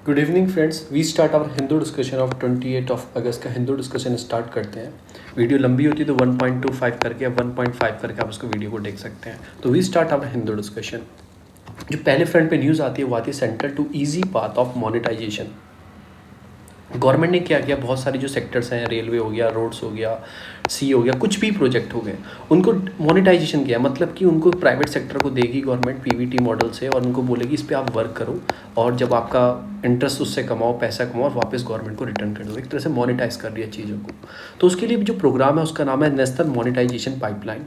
Good evening friends, we start our Hindu discussion of 28 of August का Hindu discussion start करते हैं। Video लंबी होती है तो 1.25 करके या 1.5 करके आप उसको वीडियो को देख सकते हैं। तो we start our Hindu discussion. जो पहले फ्रंट पे न्यूज़ आती है वो आती है central to easy path of monetization. Government ने क्या किया, बहुत सारी जो सेक्टर्स हैं, रेलवे हो गया, रोड्स हो गया, सी हो गया, कुछ भी प्रोजेक्ट हो गए, उनको मोनेटाइजेशन किया। मतलब कि उनको प्राइवेट सेक्टर को देगी गवर्नमेंट पीवीटी मॉडल से और उनको बोलेगी इस पर आप वर्क करो और जब आपका इंटरेस्ट उससे कमाओ, पैसा कमाओ और वापस गवर्नमेंट को रिटर्न कर दो। एक तरह से मोनेटाइज कर दिया चीज़ों को। तो उसके लिए जो प्रोग्राम है उसका नाम है national monetization pipeline.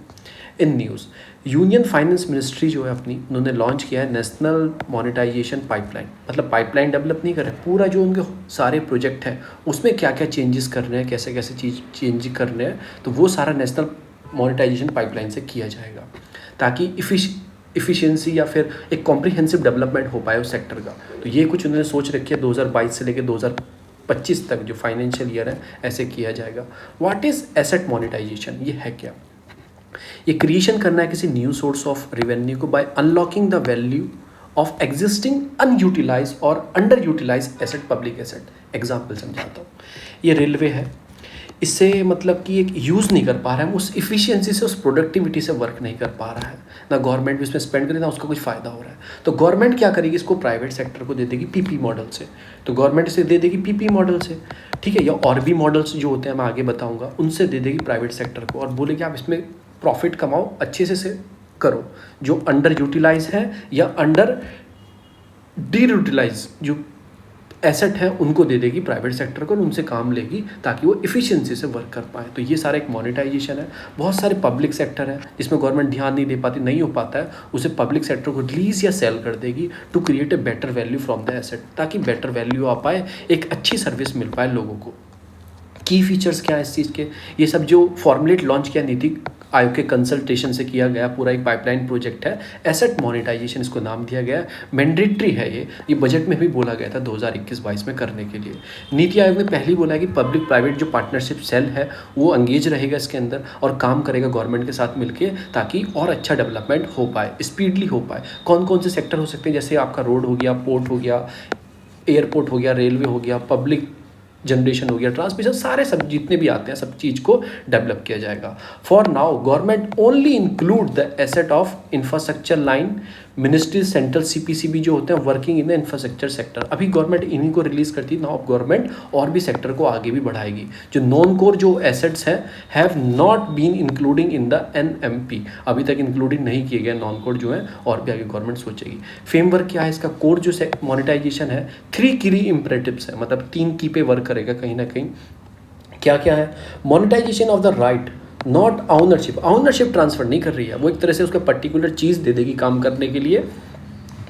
In news union finance ministry जो है अपनी, उन्होंने लॉन्च किया है नेशनल मोनेटाइजेशन पाइपलाइन। मतलब पाइपलाइन डेवलप नहीं कर रहे, पूरा जो उनके सारे प्रोजेक्ट हैं उसमें क्या क्या चेंजेस करने हैं, कैसे कैसे चीज़ चेंज करने हैं, तो वो सारा नेशनल मोनेटाइजेशन पाइपलाइन से किया जाएगा ताकि इफ़िशियंसी या फिर एक कॉम्प्रिहेंसिव डेवलपमेंट हो पाए उस सेक्टर का। तो ये कुछ उन्होंने सोच रखी है 2022 से लेकर 2025 तक जो फाइनेंशियल ईयर है ऐसे किया जाएगा। व्हाट इज़ एसेट मोनेटाइजेशन, ये है क्या? ये क्रिएशन करना है किसी न्यू सोर्स ऑफ रेवेन्यू को by unlocking the value of existing unutilise और under utilise asset, public asset. Example समझाता हूँ। ये रेलवे है, इससे मतलब कि एक यूज़ नहीं कर पा रहा है, उस इफ़िशियंसी से, उस प्रोडक्टिविटी से वर्क नहीं कर पा रहा है, ना गवर्नमेंट इसमें स्पेंड करे ना उसका कुछ फ़ायदा हो रहा है। तो गवर्नमेंट क्या करेगी, इसको प्राइवेट सेक्टर को दे देगी पीपी मॉडल से। तो गवर्नमेंट इसे दे देगी पीपी मॉडल से, ठीक है, या और भी मॉडल्स जो होते हैं मैं आगे बताऊँगा, उनसे दे देगी प्राइवेट सेक्टर को और बोलेगी आप इसमें प्रॉफिट कमाओ, अच्छे से करो। जो अंडर यूटिलाइज है या अंडर डी यूटिलाइज जो एसेट है उनको दे देगी प्राइवेट सेक्टर को और उनसे काम लेगी ताकि वो इफ़िशियंसी से वर्क कर पाए। तो ये सारा एक मोनेटाइजेशन है। बहुत सारे पब्लिक सेक्टर है जिसमें गवर्नमेंट ध्यान नहीं दे पाती, नहीं हो पाता है, उसे पब्लिक सेक्टर को रिलीज या सेल कर देगी to create a better value from the asset, ताकि बेटर वैल्यू आ पाए, एक अच्छी सर्विस मिल पाए लोगों को। की फीचर्स क्या है इस चीज़ के, ये सब जो फॉर्मुलेट लॉन्च किया नीति आयोग के कंसल्टेशन से किया गया पूरा एक पाइपलाइन प्रोजेक्ट है। एसेट मोनेटाइजेशन इसको नाम दिया गया है। मैंडेटरी है ये बजट में भी बोला गया था 2021-22 में करने के लिए। नीति आयोग ने पहले ही बोला है कि पब्लिक प्राइवेट जो पार्टनरशिप सेल है वो एंगेज रहेगा इसके अंदर और काम करेगा गवर्नमेंट के साथ मिलकर ताकि और अच्छा डेवलपमेंट हो पाए, स्पीडली हो पाए। कौन कौन से सेक्टर हो सकते हैं, जैसे आपका रोड हो गया, पोर्ट हो गया, एयरपोर्ट हो गया, रेलवे हो गया, पब्लिक जनरेशन हो गया, ट्रांसमिशन, सारे सब जितने भी आते हैं सब चीज़ को डेवलप किया जाएगा। For now government only include the asset of infrastructure line ministry central CPCB जो होते हैं working in the infrastructure sector. अभी गवर्नमेंट इन्हीं को रिलीज करती है। नाउ गवर्नमेंट और भी सेक्टर को आगे भी बढ़ाएगी। जो नॉन कोर जो एसेट्स हैं have not been including in the NMP, अभी तक इंक्लूडिंग नहीं किए गए नॉन कोर जो है, और भी आगे गवर्नमेंट सोचेगी। फ्रेमवर्क क्या है इसका, कोर जो मोनेटाइजेशन है 3 की इम्परेटिव्स है, मतलब 3 की पे वर्क करेगा कहीं ना कहीं। क्या क्या है, monetization of the right not ownership transfer नहीं कर रही है वो, एक तरह से उसका पर्टिकुलर चीज़ दे देगी काम करने के लिए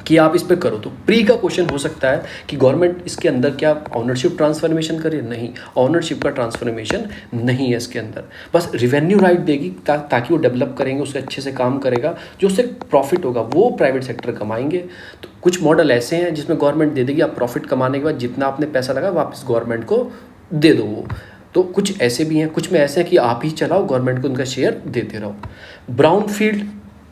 कि आप इस पे करो। तो प्री का क्वेश्चन हो सकता है कि गवर्नमेंट इसके अंदर क्या ऑनरशिप ट्रांसफॉर्मेशन करे, नहीं, ऑनरशिप का ट्रांसफॉर्मेशन नहीं है इसके अंदर, बस रिवेन्यू राइट देगी ताकि वो डेवलप करेंगे, उससे अच्छे से काम करेगा, जो उससे प्रॉफिट होगा वो प्राइवेट सेक्टर कमाएंगे। तो कुछ मॉडल ऐसे हैं जिसमें गवर्नमेंट दे देगी, आप प्रॉफिट कमाने के बाद जितना आपने पैसा लगा वापस गवर्नमेंट को दे दो वो। तो कुछ ऐसे भी हैं, कुछ में ऐसे हैं कि आप ही चलाओ, गवर्नमेंट को उनका शेयर देते रहो। ब्राउन फील्ड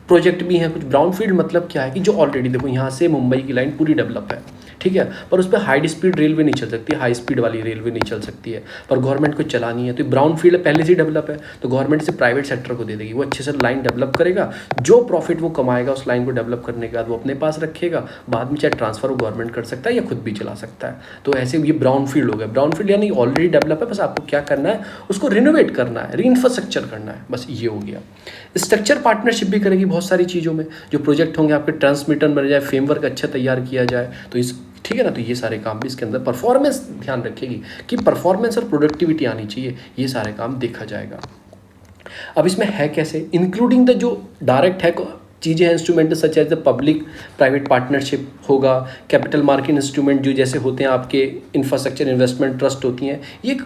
प्रोजेक्ट भी हैं कुछ। ब्राउन फील्ड मतलब क्या है कि जो ऑलरेडी देखो यहाँ से मुंबई की लाइन पूरी डेवलप है, ठीक है, पर उस पर हाई स्पीड रेलवे नहीं चल सकती, हाई स्पीड वाली रेलवे नहीं चल सकती है, पर गवर्नमेंट को चलानी है। तो ब्राउन फील्ड पहले से डेवलप है तो गवर्नमेंट से प्राइवेट सेक्टर को दे देगी, वो अच्छे से लाइन डेवलप करेगा, जो प्रॉफिट वो कमाएगा उस लाइन को डेवलप करने के बाद वो अपने पास रखेगा, बाद में चाहे ट्रांसफर वो गवर्नमेंट कर सकता है या खुद भी चला सकता है। तो ऐसे ये ब्राउन फील्ड हो गया। ब्राउन फील्ड यानी ऑलरेडी डेवलप है, बस आपको क्या करना है, उसको रिनोवेट करना है, रीइंफ्रास्ट्रक्चर करना है, बस ये हो गया। स्ट्रक्चर पार्टनरशिप भी करेगी बहुत सारी चीज़ों में, जो प्रोजेक्ट होंगे आपके ट्रांसमीटर बन जाए, फ्रेमवर्क अच्छा तैयार किया जाए, तो इस ठीक है ना। तो ये सारे काम भी इसके अंदर, परफॉर्मेंस ध्यान रखेगी कि परफॉर्मेंस और प्रोडक्टिविटी आनी चाहिए, ये सारे काम देखा जाएगा। अब इसमें है कैसे, इंक्लूडिंग द जो डायरेक्ट है चीज़ें हैं, instrument such as the public private partnership होगा, कैपिटल मार्केट इंस्ट्रूमेंट जो जैसे होते हैं आपके इंफ्रास्ट्रक्चर इन्वेस्टमेंट ट्रस्ट होती हैं,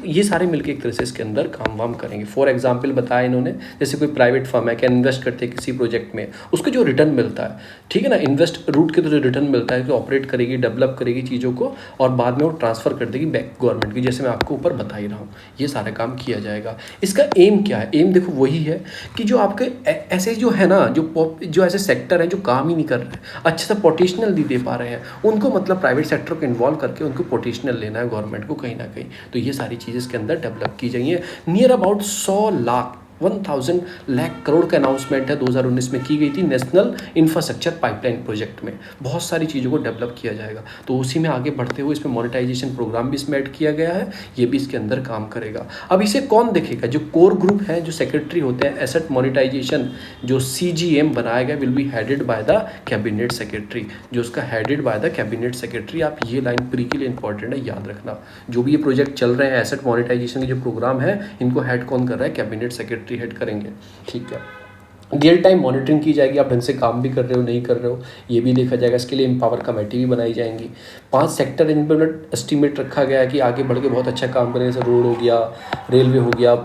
ये सारे मिलकर एक तरह से इसके अंदर काम वाम करेंगे। फॉर एग्जांपल बताया इन्होंने, जैसे कोई प्राइवेट फर्म है, क्या इन्वेस्ट करते हैं किसी प्रोजेक्ट में, उसको जो रिटर्न मिलता है, ठीक है ना, इन्वेस्ट रूट के तो जो रिटर्न मिलता है, तो ऑपरेट करेगी, डेवलप करेगी चीज़ों को और बाद में वो ट्रांसफ़र कर देगी बैक गवर्नमेंट की, जैसे मैं आपको ऊपर बता ही रहा हूँ। ये सारा काम किया जाएगा। इसका एम क्या है, एम देखो वही है कि जो आपके ऐसे जो है ना, जो जो ऐसे सेक्टर हैं जो काम ही नहीं कर रहे हैं, अच्छे से पोटेंशियल नहीं दे पा रहे हैं, उनको मतलब प्राइवेट सेक्टर को इन्वॉल्व करके उनको पोटेंशियल लेना है गवर्नमेंट को कहीं ना कहीं। तो ये सारी चीज़ें इसके अंदर डेवलप की जाइए। नियर अबाउट 100 लाख 1000 लाख करोड़ का अनाउंसमेंट है 2019 में की गई थी नेशनल इंफ्रास्ट्रक्चर पाइपलाइन प्रोजेक्ट में। बहुत सारी चीज़ों को डेवलप किया जाएगा, तो उसी में आगे बढ़ते हुए इसमें मोनेटाइजेशन प्रोग्राम भी इसमें ऐड किया गया है, ये भी इसके अंदर काम करेगा। अब इसे कौन देखेगा? जो कोर ग्रुप है, जो सेक्रेटरी होते हैं एसेट मोनेटाइजेशन, जो CGM बनाया गया will be headed by the cabinet secretary, जो उसका headed by the cabinet secretary. आप ये लाइन प्री के लिए इंपॉर्टेंट है, याद रखना। जो भी ये प्रोजेक्ट चल रहे हैं एसेट मोनेटाइजेशन के जो प्रोग्राम है, इनको हेड कौन कर रहा है? कैबिनेट सेक्रेटरी हेड करेंगे, ठीक है। रियल टाइम मॉनिटरिंग की जाएगी, आप ढंग से काम भी कर रहे हो नहीं कर रहे हो ये भी देखा जाएगा। इसके लिए एम्पावर कमेटी भी बनाई जाएंगी। 5 सेक्टर इन पर एस्टिमेट रखा गया है कि आगे बढ़ के बहुत अच्छा काम करें, जैसे रोड हो गया, रेलवे हो गया,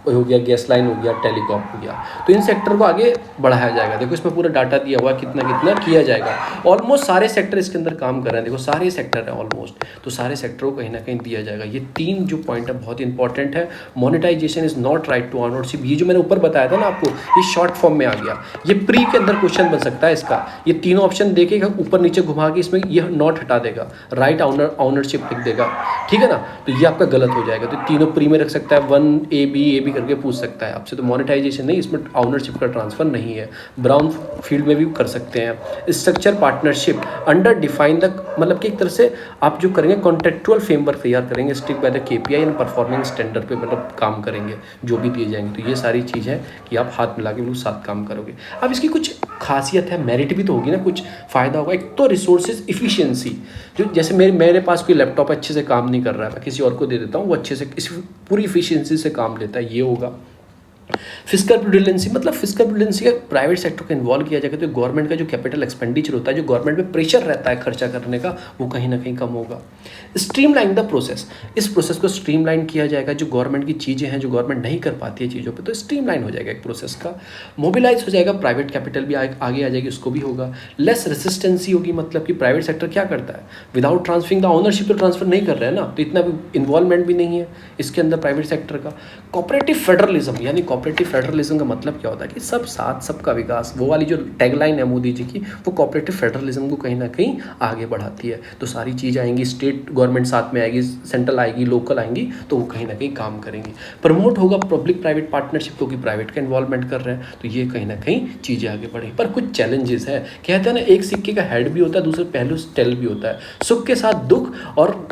हो गया, गैस लाइन हो गया, टेलीकॉम हो गया। तो इन सेक्टर को आगे बढ़ाया जाएगा। देखो इसमें पूरा डाटा दिया हुआ है कितना कितना किया जाएगा। ऑलमोस्ट सारे सेक्टर इसके अंदर काम कर रहे हैं, देखो सारे सेक्टर हैं ऑलमोस्ट, तो सारे सेक्टरों को कहीं ना कहीं दिया जाएगा। ये 3 जो पॉइंट है बहुत इंपॉर्टेंट है। Monetization is not right to ownership, ये जो मैंने ऊपर बताया था ना आपको, ये शॉर्ट फॉर्म में आ गया। ये प्री के अंदर क्वेश्चन बन सकता है इसका। ये तीनों ऑप्शन देखेगा, ऊपर नीचे घुमा के इसमें ये नॉट हटा देगा, राइट ऑनरशिप लिख देगा, ठीक है ना। तो ये आपका गलत हो जाएगा। तो तीनों प्री में रख सकता है, 1 A B करके पूछ सकता है आपसे। तो मोनेटाइजेशन नहीं, इसमें ऑनरशिप का ट्रांसफर नहीं है। ब्राउन फील्ड में भी कर सकते हैं। Structure partnership under define the, मतलब कि एक तरह से आप जो करेंगे कॉन्ट्रेक्चुअल फ्रेमवर्क तैयार करेंगे, stick by the KPI and performance standard पे मतलब काम करेंगे जो भी दिए जाएंगे। तो ये सारी चीज़ है कि आप हाथ मिला के बिल्कुल साथ काम करोगे। अब इसकी कुछ खासियत है, मेरिट भी तो होगी ना, कुछ फ़ायदा होगा। एक तो रिसोर्सेज इफिशियंसी, जो जैसे मेरे पास कोई लैपटॉप अच्छे से काम नहीं कर रहा है, मैं किसी और को दे देता हूँ, वो अच्छे से इस पूरी इफिशियंसी से काम लेता है, ये होगा। फिस्कल प्रूडेंसी, मतलब फिस्कल प्रूडेंसी का प्राइवेट सेक्टर को इन्वॉल्व किया जाएगा तो गवर्नमेंट का जो कैपिटल एक्सपेंडिचर होता है, जो गवर्नमेंट पे प्रेशर रहता है खर्चा करने का, वो कहीं ना कहीं कम होगा। स्ट्रीमलाइन द प्रोसेस, इस प्रोसेस को स्ट्रीमलाइन किया जाएगा। जो गवर्नमेंट की चीज़ें हैं जो गवर्नमेंट नहीं कर पाती है चीज़ों पे, तो स्ट्रीमलाइन हो जाएगा एक प्रोसेस का। मोबिलाइज हो जाएगा, प्राइवेट कैपिटल भी आगे आ जाएगी, उसको भी होगा। लेस रेसिस्टेंसी होगी, मतलब कि प्राइवेट सेक्टर क्या करता है, विदाउट ट्रांसफरिंग द ओनरशिप तो ट्रांसफर नहीं कर रहे हैं ना, तो इतना भी इन्वॉल्वमेंट भी नहीं है इसके अंदर प्राइवेट सेक्टर का। कोऑपरेटिव फेडरलिज्म, यानी कोऑपरेटिव फेडरलिज्म का मतलब क्या होता है कि सब साथ सबका विकास, वो वाली जो टैगलाइन है मोदी जी की, वो कोऑपरेटिव फेडरलिज्म को कहीं ना कहीं आगे बढ़ाती है। तो सारी चीज़ आएंगी, स्टेट गवर्नमेंट साथ में आएगी, सेंट्रल आएगी, लोकल आएंगी, तो वो कहीं ना कहीं काम करेंगी। प्रमोट होगा पब्लिक प्राइवेट पार्टनरशिप, क्योंकि प्राइवेट का इन्वॉल्वमेंट कर रहे हैं, तो ये कहीं ना कहीं चीज़ें आगे बढ़ेंगी। पर कुछ चैलेंजेस है, कहते हैं ना एक सिक्के का हेड भी होता है, दूसरे पहलू टेल भी होता है। सुख के साथ दुख और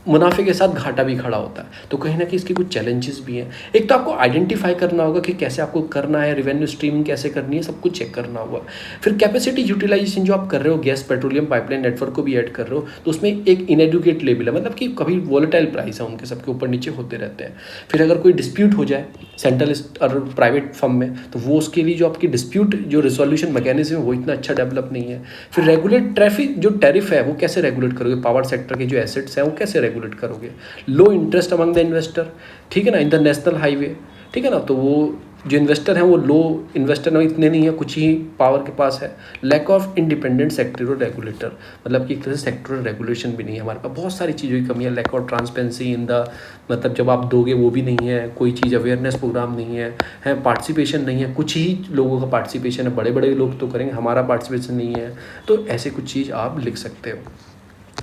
मुनाफे के साथ घाटा भी खड़ा होता है, तो कहीं ना कहीं इसके कुछ चैलेंजेस भी हैं। एक तो आपको आइडेंटिफाई करना होगा कि कैसे आपको करना है, रेवेन्यू स्ट्रीमिंग कैसे करनी है, सब कुछ चेक करना होगा। फिर कैपेसिटी यूटिलाइजेशन जो आप कर रहे हो, गैस पेट्रोलियम पाइपलाइन नेटवर्क को भी ऐड कर रहे हो, तो उसमें एक इनएडुकेट लेवल है, मतलब कि कभी वॉलेटाइल प्राइस है उनके, सबके ऊपर नीचे होते रहते हैं। फिर अगर कोई डिस्प्यूट हो जाए सेंट्रल और प्राइवेट फर्म में, तो वो उसके लिए जो आपकी डिस्प्यूट जो रिजोल्यूशन मैकेनिज्म है वो इतना अच्छा डेवलप नहीं है। फिर रेगुलेट ट्रैफिक जो टैरिफ है वो कैसे रेगुलेट करोगे, पावर सेक्टर के जो एसेट्स हैं वो कैसे रेगुलेट करोगे। लो इंटरेस्ट अमंग द इन्वेस्टर, ठीक है ना, इन द नेशनल हाईवे, ठीक है ना, तो वो जो इन्वेस्टर हैं वो लो इन्वेस्टर ना, इतने नहीं है, कुछ ही पावर के पास है। Lack of independent sectoral regulator, मतलब कि एक तरह से सेक्टरल रेगुलेशन भी नहीं है हमारे पास, बहुत सारी चीज़ों की कमी है। Lack of transparency in the, मतलब जब आप दोगे वो भी नहीं है, कोई चीज़ अवेयरनेस प्रोग्राम नहीं है पार्टिसिपेशन नहीं है, कुछ ही लोगों का पार्टिसिपेशन है, बड़े बड़े लोग तो करेंगे, हमारा पार्टिसिपेशन नहीं है। तो ऐसे कुछ चीज़ आप लिख सकते हो।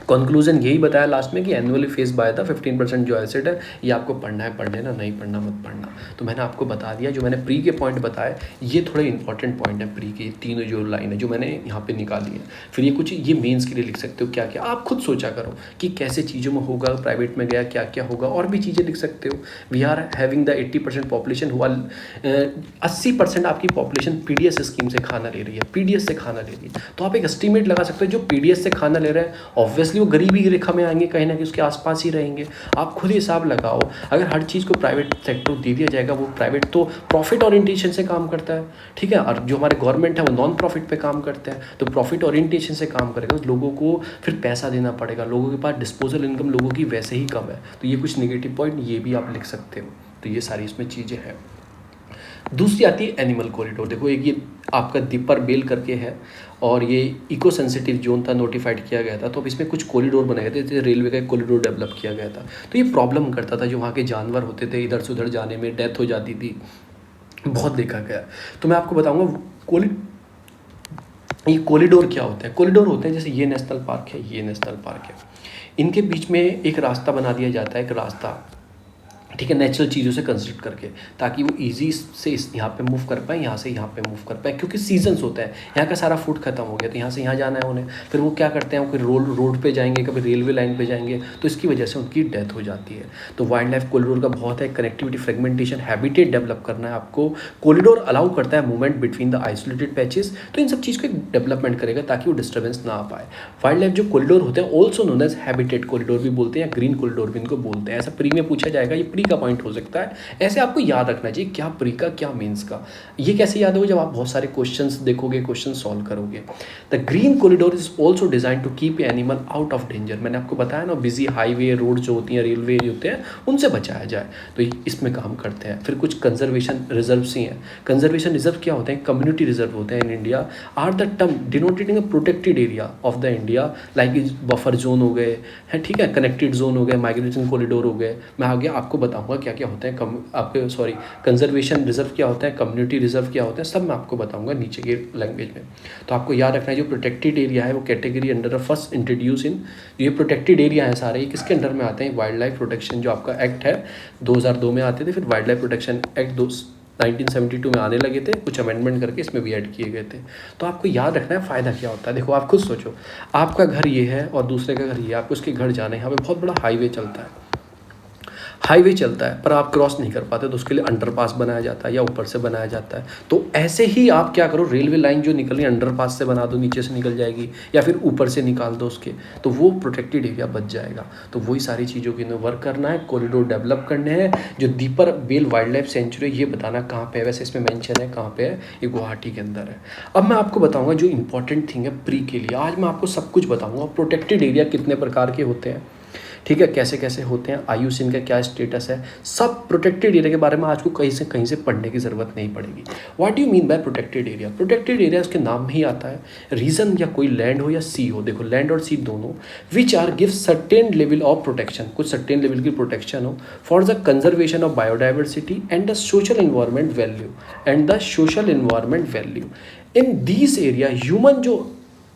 कंक्लूजन यही बताया लास्ट में कि एनुअली फेस बाय था 15% जो एसेट है, ये आपको पढ़ना है, पढ़ लेना, नहीं पढ़ना मत पढ़ना। तो मैंने आपको बता दिया, जो मैंने प्री के पॉइंट बताए ये थोड़े इंपॉर्टेंट पॉइंट है प्री के, तीनों जो लाइन है जो मैंने यहाँ पे निकाली है। फिर ये कुछ ये मेंस के लिए लिख सकते हो, क्या क्या आप खुद सोचा करो कि कैसे चीज़ों में होगा, प्राइवेट में गया क्या क्या होगा, और भी चीज़ें लिख सकते हो। We are having the 80% population हुआ, 80% आपकी पॉपुलेशन PDS स्कीम से खाना ले रही है, PDS से खाना ले रही है। तो आप एक एस्टिमेट लगा सकते हो, जो PDS से खाना ले रहे हैं ऑब्वियसली वो गरीबी की रेखा में आएंगे, कहीं ना कहीं उसके आसपास ही रहेंगे। आप खुद हिसाब लगाओ, अगर हर चीज़ को प्राइवेट सेक्टर दे दिया जाएगा, वो प्राइवेट तो प्रॉफिट ओरिएंटेशन से काम करता है, ठीक है, और जो हमारे गवर्नमेंट है वो नॉन प्रॉफिट पे काम करते हैं, तो प्रॉफिट ओरिएंटेशन से काम करेगा, तो लोगों को फिर पैसा देना पड़ेगा, लोगों के पास डिस्पोजल इनकम लोगों की वैसे ही कम है। तो ये कुछ नेगेटिव पॉइंट ये भी आप लिख सकते हो। तो ये सारी इसमें चीज़ें हैं। दूसरी आती है एनिमल कॉरिडोर। देखो एक ये आपका दीपर बेल करके है, और ये इको सेंसिटिव जोन था, नोटिफाइड किया गया था, तो अब इसमें कुछ कॉरिडोर बनाए गए थे, जैसे रेलवे का एक कॉरिडोर डेवलप किया गया था। तो ये प्रॉब्लम करता था, जो वहाँ के जानवर होते थे इधर से उधर जाने में डेथ हो जाती थी, बहुत देखा गया। तो मैं आपको बताऊँगा ये कॉरिडोर क्या होता है? कॉरिडोर होते हैं जैसे ये नेशनल पार्क है, ये नेशनल पार्क है, इनके बीच में एक रास्ता बना दिया जाता है, एक रास्ता, ठीक है, नेचुरल चीज़ों से कंसिडर करके, ताकि वो इजी से यहाँ पे मूव कर पाए, यहाँ से यहाँ पे मूव कर पाए, क्योंकि सीजन्स होता है, यहाँ का सारा फूड खत्म हो गया तो यहाँ से यहाँ जाना है उन्हें, फिर वो क्या करते हैं, कोई रोड पे जाएंगे, कभी रेलवे लाइन पे जाएंगे, तो इसकी वजह से उनकी डेथ हो जाती है। तो वाइल्ड लाइफ कॉरिडोर का बहुत है, कनेक्टिविटी, फ्रेगमेंटेशन, हैबिटेट डेवलप करना है आपको। कॉरिडोर अलाउ करता है movement between the isolated patches, तो इन सब चीज़ को डेवलपमेंट करेगा ताकि वो डिस्टर्बेंस ना आ पाए। वाइल्ड लाइफ जो कॉरिडोर होते हैं also known as habitat corridor भी बोलते हैं, या ग्रीन कॉरिडोर भी इनको बोलते हैं। ऐसा प्री में पूछा जाएगा, ये प्री का पॉइंट हो सकता है। ऐसे आपको याद रखना चाहिए क्या प्री का क्या मेंस का। ये कैसे याद होगा? जब आप बहुत सारे क्वेश्चंस देखोगे, क्वेश्चन सॉल्व करोगे। The green corridor is also design to keep animal out of danger. मैंने आपको बताया ना, बिजी हाईवे, रोड जो होती हैं, रेलवे होते हैं, उनसे बचाया जाए, तो इसमें काम करते हैं। फिर कुछ कंजर्वेशन रिजर्व्स ही हैं। कंजर्वेशन रिजर्व क्या होते हैं? कम्युनिटी रिजर्व होते हैं in India, are the term denoting a protected area of the India, like buffer zone हो गए हैं, ठीक है, कनेक्टेड जोन हो गए, माइग्रेशन कॉरिडोर हो गए। मैं आगे आपको बताऊंगा क्या क्या होते हैं, आपके कंजर्वेशन रिजर्व क्या होता है, कम्युनिटी रिजर्व क्या होता है, सब मैं आपको बताऊंगा नीचे के लैंग्वेज में। तो आपको याद रखना है, जो प्रोटेक्टेड एरिया है वो कैटेगरी अंडर फर्स्ट इंट्रोड्यूस इन, ये प्रोटेक्टेड एरिया है सारे, ये किसके अंडर में आते हैं? वाइल्ड लाइफ प्रोटेक्शन जो आपका एक्ट है 2002 में आते थे, फिर वाइल्ड लाइफ प्रोटेक्शन एक्ट 1972 में आने लगे थे, कुछ अमेंडमेंट करके इसमें भी ऐड किए गए थे। तो आपको याद रखना है फ़ायदा क्या होता है। देखो आप खुद सोचो, आपका घर ये है और दूसरे का घर ये है, आपको उसके घर जाना है, यहाँ पे बहुत बड़ा हाईवे चलता है, हाईवे चलता है, पर आप क्रॉस नहीं कर पाते, तो उसके लिए अंडरपास बनाया जाता है या ऊपर से बनाया जाता है। तो ऐसे ही आप क्या करो, रेलवे लाइन जो निकल रही है अंडरपास से बना दो, नीचे से निकल जाएगी, या फिर ऊपर से निकाल दो उसके, तो वो प्रोटेक्टेड एरिया बच जाएगा। तो वही सारी चीज़ों के लिए वर्क करना है, कॉरिडोर डेवलप करने हैं। जो दीपर बेल वाइल्ड लाइफ सेंचुरी, ये बताना कहाँ पे है, वैसे इसमें मेंशन है कहाँ पे है, ये गुवाहाटी के अंदर है। अब मैं आपको बताऊँगा जो इंपॉर्टेंट थिंग है प्री के लिए, आज मैं आपको सब कुछ बताऊँगा। प्रोटेक्टेड एरिया कितने प्रकार के होते हैं, ठीक है, कैसे कैसे होते हैं, IUCN का क्या स्टेटस है, सब प्रोटेक्टेड एरिया के बारे में आपको कहीं से पढ़ने की ज़रूरत नहीं पड़ेगी। What do you mean by protected area? Protected area उसके नाम में ही आता है, रीजन या कोई लैंड हो या सी हो, देखो लैंड और सी दोनों, which are give certain level of protection, कुछ सर्टेन लेवल की प्रोटेक्शन हो for the conservation of biodiversity and the social environment value in this area. Human जो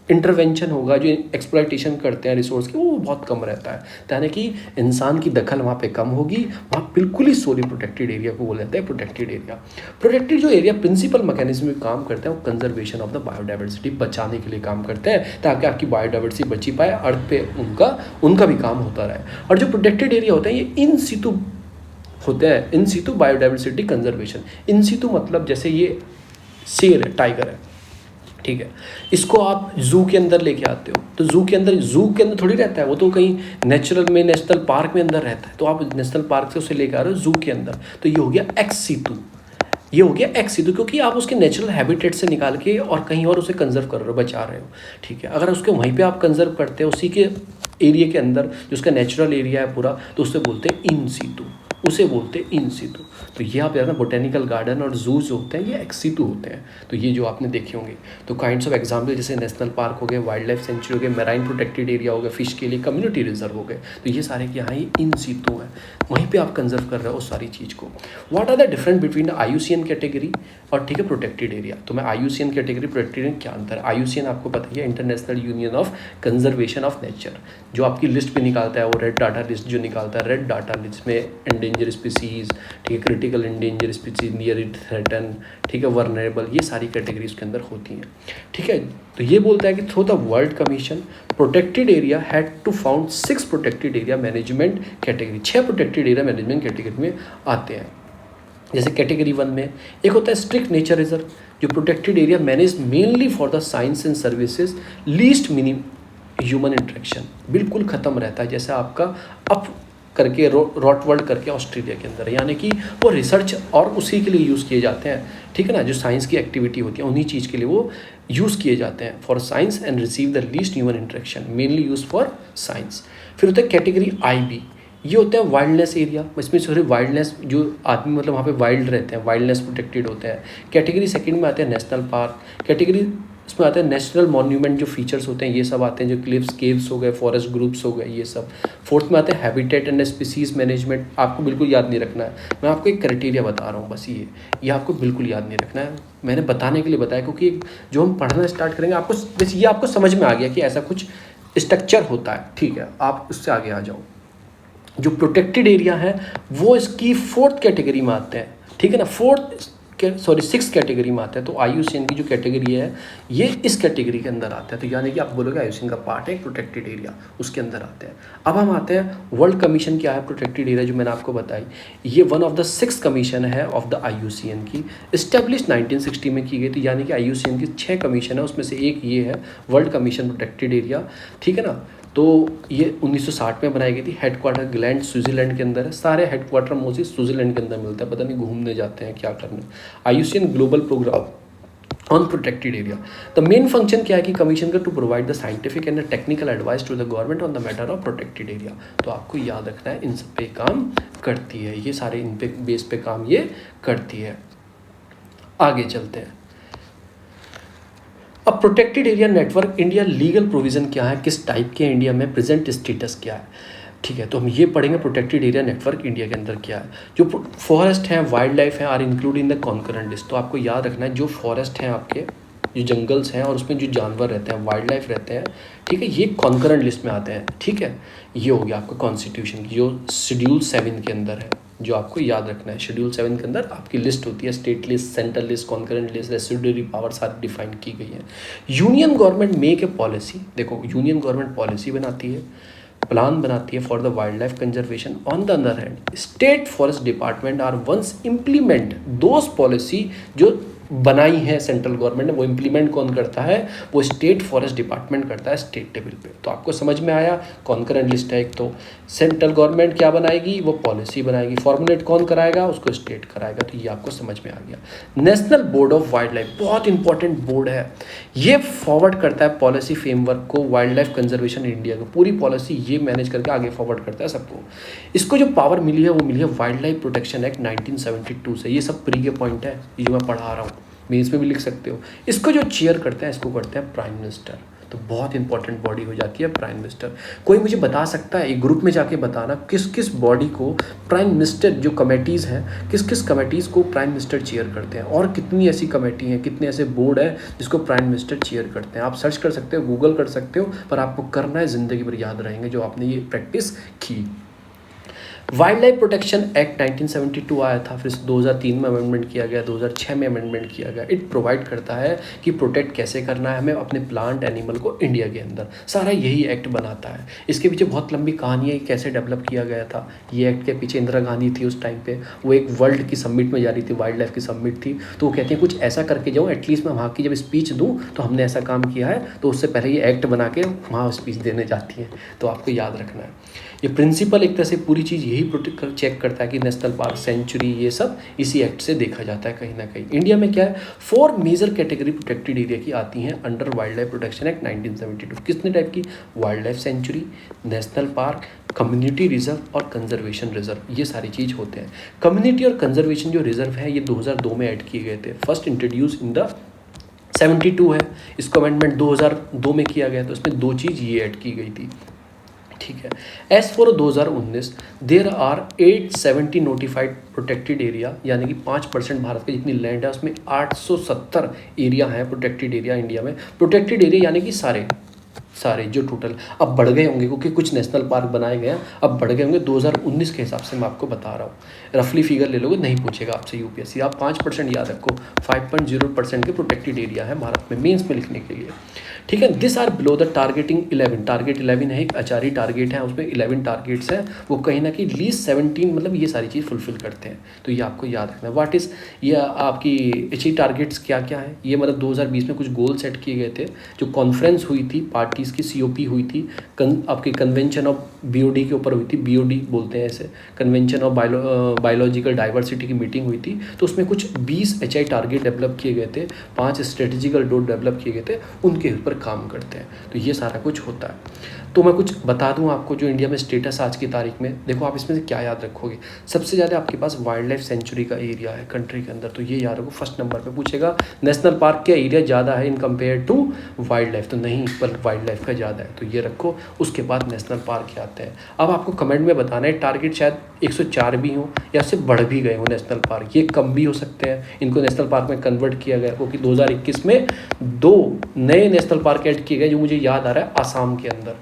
इंटरवेंशन होगा, जो एक्सप्लॉयटेशन करते हैं रिसोर्स की, वो बहुत कम रहता है, यानी कि इंसान की दखल वहाँ पे कम होगी। वहाँ बिल्कुल ही सोली प्रोटेक्टेड एरिया को बोला जाता है प्रोटेक्टेड एरिया। प्रोटेक्टेड जो एरिया प्रिंसिपल मैकेनिज्म में काम करते हैं वो कंजर्वेशन ऑफ द बायोडाइवर्सिटी, बचाने के लिए काम करते हैं, ताकि आपकी बायोडाइवर्सिटी बची पाए, अर्थ पे उनका भी काम होता रहे। और जो प्रोटेक्टेड एरिया होते हैं ये इन सितु होते हैं, इन सितु बायोडाइवर्सिटी कंजर्वेशन। इन सितु मतलब जैसे ये शेर है, टाइगर है, ठीक है, इसको आप जू के अंदर लेके आते हो, तो जू के अंदर थोड़ी रहता है, वो तो कहीं नेशनल पार्क में अंदर रहता है, तो आप नेशनल पार्क से उसे लेके आ रहे हो जू के अंदर, तो ये हो गया एक्स सीतु, ये हो गया एक्स सीतु, क्योंकि आप उसके नेचुरल हैबिटेट से निकाल के और कहीं और उसे कंजर्व कर रहे हो, बचा रहे हो, ठीक है। अगर उसके वहीं पे आप कंजर्व करते हो उसी के एरिया के अंदर, जो उसका नेचुरल एरिया है पूरा, तो उससे बोलते हैं इन सीतु, उसे बोलते हैं इन सीतु। तो ये आप ना बोटेनिकल गार्डन और जू जो होते हैं ये एक्स सीतु होते हैं, तो ये जो आपने देखे होंगे। तो काइंड्स ऑफ एग्जाम्पल जैसे नेशनल पार्क हो गए, वाइल्ड लाइफ सेंचुरी हो गए, मेराइन प्रोटेक्टेड एरिया हो गया, फिश के लिए कम्युनिटी रिजर्व हो गए, तो ये सारे के यहाँ ये इन सीतु है, वहीं पे आप कंजर्व कर रहे हो उस सारी चीज़ को। What are the difference between IUCN category और ठीक है प्रोटेक्टेड एरिया? तो मैं IUCN कैटेगरी प्रोटेक्टेड एरिया क्या अंतर है? IUCN आपको पता ही है, international union of conservation of nature, जो आपकी लिस्ट पे निकालता है, वो रेड डाटा लिस्ट जो निकालता है, रेड डाटा लिस्ट में एंडेंजर स्पीसीज, ठीक है, critical endangered species, near threaten, ठीक है, वर्नरेबल, ये सारी कैटेगरी उसके अंदर होती हैं, ठीक है। तो ये बोलता है कि through the world commission protected area had to found 6 protected area management category, 6 protected area management category में आते हैं। जैसे कैटेगरी 1 में एक होता है स्ट्रिक्ट नेचर रिजर्व, जो protected area manage mainly for the science and services, least minimum human interaction, बिल्कुल ख़त्म रहता है, जैसे आपका अप करके रॉटवर्ल्ड करके ऑस्ट्रेलिया के अंदर, यानी कि वो रिसर्च और उसी के लिए यूज़ किए जाते हैं, ठीक है ना, जो साइंस की एक्टिविटी होती है उन्हीं चीज़ के लिए वो यूज़ किए जाते हैं, for science and receive the least human interaction, mainly use for science. फिर होता है कैटेगरी IB, ये होता है वाइल्डनेस एरिया, इसमें सॉरी वाइल्डनेस जो आदमी मतलब वहाँ पे वाइल्ड रहते हैं, वाइल्डनेस प्रोटेक्टेड होते हैं। कैटेगरी 2 में आते हैं नेशनल पार्क, कैटेगरी उसमें आते हैं नेशनल मॉन्यूमेंट जो फीचर्स होते हैं ये सब आते हैं, जो क्लिफ्स केव्स हो गए, फॉरेस्ट ग्रुप्स हो गए, ये सब। फोर्थ में आते हैं हैबिटेट एंड स्पीसीज मैनेजमेंट, आपको बिल्कुल याद नहीं रखना है, मैं आपको एक क्राइटेरिया बता रहा हूँ बस, ये आपको बिल्कुल याद नहीं रखना है, मैंने बताने के लिए बताया, क्योंकि जो हम पढ़ना स्टार्ट करेंगे आपको बस ये आपको समझ में आ गया कि ऐसा कुछ स्ट्रक्चर होता है, ठीक है, आप उससे आगे आ जाओ। जो प्रोटेक्टेड एरिया है वो इसकी 4th कैटेगरी में आते हैं, ठीक है ना, 6th कैटेगरी में आता है। तो IUCN की जो कैटेगरी है ये इस कैटेगरी के अंदर आता है, तो यानी कि आप बोलोगे IUCN का पार्ट है प्रोटेक्टेड एरिया, उसके अंदर आते हैं। अब हम आते हैं वर्ल्ड कमीशन क्या है प्रोटेक्टेड एरिया, जो मैंने आपको बताई, ये वन ऑफ द 6 कमीशन है ऑफ द IUCN की, इस्टेब्लिश 1960 में की गई थी, यानी कि IUCN की 6 कमीशन है, उसमें से एक ये है वर्ल्ड कमीशन प्रोटेक्टेड एरिया, ठीक है ना। तो ये 1960 में बनाई गई थी, हेडक्वार्टर ग्लैंड स्विट्जरलैंड के अंदर है, सारे हेडक्वार्टर मोस्टली स्विट्जरलैंड के अंदर मिलता है, पता नहीं घूमने जाते हैं क्या करने। IUCN global program on protected area, the main function क्या है कि कमीशन का to provide the scientific and technical advice to the government on the matter of protected area. तो आपको याद रखना है इन सब पे काम करती है, ये सारे इन पे बेस पे काम ये करती है। आगे चलते हैं। अब protected area network India legal provision क्या है, किस टाइप के इंडिया में, प्रेजेंट स्टेटस क्या है, ठीक है। तो हम ये पढ़ेंगे प्रोटेक्टेड एरिया नेटवर्क इंडिया के अंदर क्या है। जो फॉरेस्ट हैं, वाइल्ड लाइफ है, are include in the concurrent list. तो आपको याद रखना है जो फॉरेस्ट हैं आपके, जो जंगल्स हैं और उसमें जो जानवर रहते हैं, वाइल्ड लाइफ रहते हैं, ठीक है, ये कॉन्करेंट लिस्ट में आते हैं, ठीक है। ये हो गया आपका कॉन्स्टिट्यूशन की जो शेड्यूल 7 के अंदर है, जो आपको याद रखना है। शेड्यूल 7 के अंदर आपकी लिस्ट होती है, state list, central list, concurrent list, residuary power सारी डिफाइन की गई है। Union government make a policy, देखो यूनियन गवर्नमेंट पॉलिसी बनाती है, प्लान बनाती है for the wildlife conservation. On the other hand state forest department are once implement those policy जो बनाई है सेंट्रल गवर्नमेंट ने, वो इम्प्लीमेंट कौन करता है, वो स्टेट फॉरेस्ट डिपार्टमेंट करता है स्टेट लेवल पे। तो आपको समझ में आया, कॉन्करेंट लिस्ट है एक, तो सेंट्रल गवर्नमेंट क्या बनाएगी, वो पॉलिसी बनाएगी, फॉर्मुलेट कौन कराएगा, उसको स्टेट कराएगा। तो ये आपको समझ में आ गया। National board of wild life बहुत इंपॉर्टेंट बोर्ड है, ये फॉरवर्ड करता है पॉलिसी फ्रेमवर्क को, वाइल्ड लाइफ कंजर्वेशन इंडिया को पूरी पॉलिसी ये मैनेज करके आगे फॉरवर्ड करता है सबको। इसको जो पावर मिली है वो मिली है वाइल्ड लाइफ प्रोटेक्शन एक्ट 1972 से। ये सब प्री के पॉइंट है, ये जो मैं पढ़ा रहा हूँ, मेंस में भी लिख सकते हो। इसको जो चेयर करते हैं इसको करते हैं प्राइम मिनिस्टर। तो बहुत इंपॉर्टेंट बॉडी हो जाती है प्राइम मिनिस्टर। कोई मुझे बता सकता है एक ग्रुप में जाके बताना किस किस बॉडी को प्राइम मिनिस्टर, जो कमेटीज़ हैं किस किस कमेटीज़ को प्राइम मिनिस्टर चेयर करते हैं, और कितनी ऐसी कमेटी हैं, कितने ऐसे बोर्ड हैं जिसको प्राइम मिनिस्टर चेयर करते हैं। आप सर्च कर सकते हो, गूगल कर सकते हो, पर आपको करना है, ज़िंदगी भर याद रहेंगे जो आपने ये प्रैक्टिस की। वाइल्ड लाइफ प्रोटेक्शन एक्ट 1972 आया था, फिर 2003 में अमेंडमेंट किया गया, 2006 में अमेंडमेंट किया गया। इट प्रोवाइड करता है कि प्रोटेक्ट कैसे करना है हमें अपने प्लांट एनिमल को इंडिया के अंदर, सारा यही एक्ट बनाता है। इसके पीछे बहुत लंबी कहानी है कैसे डेवलप किया गया था। ये एक्ट के पीछे इंदिरा गांधी थी उस टाइम पे, वो एक वर्ल्ड की समिट में जा रही थी, वाइल्ड लाइफ की समिट थी, तो वो कहती हैं कुछ ऐसा करके जाऊँ, एटलीस्ट मैं वहाँ की जब स्पीच दूँ तो हमने ऐसा काम किया है, तो उससे पहले ये एक्ट बना के वहाँ स्पीच देने जाती हैं। तो आपको याद रखना है ये प्रिंसिपल, एक तरह से पूरी चीज़ यही चेक करता है कि नेशनल पार्क, सेंचुरी, ये सब इसी एक्ट से देखा जाता है कहीं ना कहीं। इंडिया में क्या है, 4 मेजर कैटेगरी प्रोटेक्टेड एरिया की आती हैं under wild life protection act 1972। कितने टाइप की, wild life sanctuary, national park, community reserve और कंजर्वेशन रिजर्व, ये सारी चीज़ होते हैं। कम्युनिटी और कंजर्वेशन जो रिजर्व है ये 2002 में ऐड किए गए थे, फर्स्ट इंट्रोड्यूस इन द 72 है, इसको अमेंडमेंट 2002 में किया गया, तो इसमें 2 चीज़ ये ऐड की गई थी, ठीक है। As for 2019 there are 870 notified protected area, यानी कि 5% भारत की जितनी लैंड है उसमें 870 एरिया है प्रोटेक्टेड एरिया इंडिया में। प्रोटेक्टेड एरिया यानी कि सारे जो टोटल अब बढ़ गए होंगे क्योंकि कुछ नेशनल पार्क बनाए गए हैं, अब बढ़ गए होंगे 2019 के हिसाब से मैं आपको बता रहा हूँ। रफली फिगर ले लोगे, नहीं पूछेगा आपसे यूपीएससी, आप 5% याद रखो, 5.0% के प्रोटेक्टेड एरिया है भारत में मेंस में लिखने के लिए, ठीक है। This are below the targeting 11, target 11 है, एक आचारी टारगेट है, उसमें 11 टारगेट्स हैं, वो कहीं ना कहीं लीस्ट 17 मतलब ये सारी चीज़ फुलफिल करते हैं। तो ये आपको याद रखना है। व्हाट इज़ ये आपकी एचई टारगेट्स क्या क्या है, ये मतलब 2020 में कुछ गोल सेट किए गए थे, जो कॉन्फ्रेंस हुई थी, पार्टीज़ की COP हुई थी, आपके कन्वेंशन ऑफ BOD के ऊपर हुई थी, BOD बोलते हैं ऐसे, कन्वेंशन ऑफ बायोलॉजिकल डाइवर्सिटी की मीटिंग हुई थी, तो उसमें कुछ 20 HI टारगेट डेवलप किए गए थे, 5 स्ट्रेटेजिकल डोट डेवलप किए गए थे, उनके ऊपर काम करते हैं। तो ये सारा कुछ होता है। तो मैं कुछ बता दूं आपको जो इंडिया में स्टेटस आज की तारीख में, देखो आप इसमें से क्या याद रखोगे। सबसे ज़्यादा आपके पास वाइल्ड लाइफ सेंचुरी का एरिया है कंट्री के अंदर, तो ये याद रखो। फर्स्ट नंबर पे पूछेगा नेशनल पार्क का एरिया ज़्यादा है in compare to wildlife, तो नहीं, पर वाइल्ड लाइफ का ज़्यादा है, तो ये रखो। उसके बाद नेशनल पार्क आते हैं। अब आपको कमेंट में बताना है टारगेट शायद 104 भी हो या उससे बढ़ भी गए हो नेशनल पार्क, ये कम भी हो सकते हैं। इनको नेशनल पार्क में कन्वर्ट किया गया क्योंकि 2021 में 2 नए नेशनल पार्क ऐड किए गए, जो मुझे याद आ रहा है आसाम के अंदर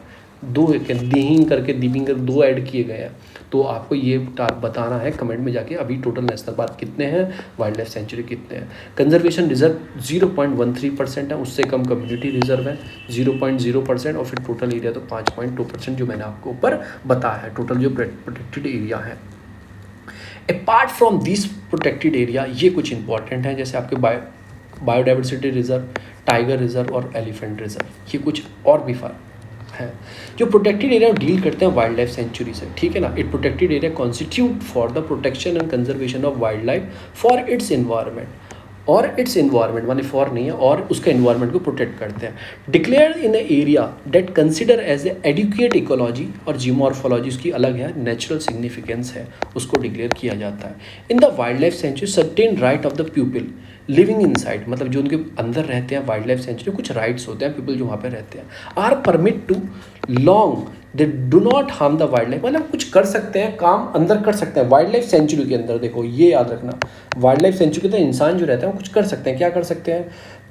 2 दिहिंग करके दिबिंग करके 2 ऐड किए गए हैं। तो आपको ये बताना है कमेंट में जाके अभी टोटल नेशनल पार्क कितने हैं, वाइल्ड लाइफ सेंचुरी कितने हैं। कंजर्वेशन रिजर्व 0.13% है, उससे कम कम्युनिटी रिजर्व है 0.0%, और फिर टोटल एरिया तो 5.2% जो मैंने आपको ऊपर बताया है टोटल जो प्रोटेक्टेड एरिया है। Apart from this protected area ये कुछ इंपॉर्टेंट है, जैसे आपके बायोडाइवर्सिटी रिजर्व, टाइगर रिजर्व और एलिफेंट रिजर्व, ये कुछ और भी फर्क है जो प्रोटेक्टेड एरिया डील करते हैं वाइल्ड लाइफ सेंचुरी से, ठीक है ना। It protected area constitute for the protection and conservation of wildlife for its environment, और इट्स इन्वायरमेंट माने फॉर नहीं है, और उसका इन्वायरमेंट को प्रोटेक्ट करते हैं। Declare in a area that consider as a adequate ecology, और जियोमॉर्फोलॉजी उसकी अलग है, नेचुरल सिग्निफिकेंस है, उसको डिक्लेयर किया जाता है। In the wildlife sanctuary certain right of the people living inside, मतलब जो उनके अंदर रहते हैं वाइल्ड लाइफ सेंचुरी, कुछ राइट्स होते हैं पीपल जो वहाँ पे रहते हैं, are permit to long they do not harm the wildlife, मतलब कुछ कर सकते हैं, काम अंदर कर सकते हैं वाइल्ड लाइफ सेंचुरी के अंदर। देखो ये याद रखना, वाइल्ड लाइफ सेंचुरी के अंदर इंसान जो रहता है वो कुछ कर सकते हैं। क्या कर सकते हैं,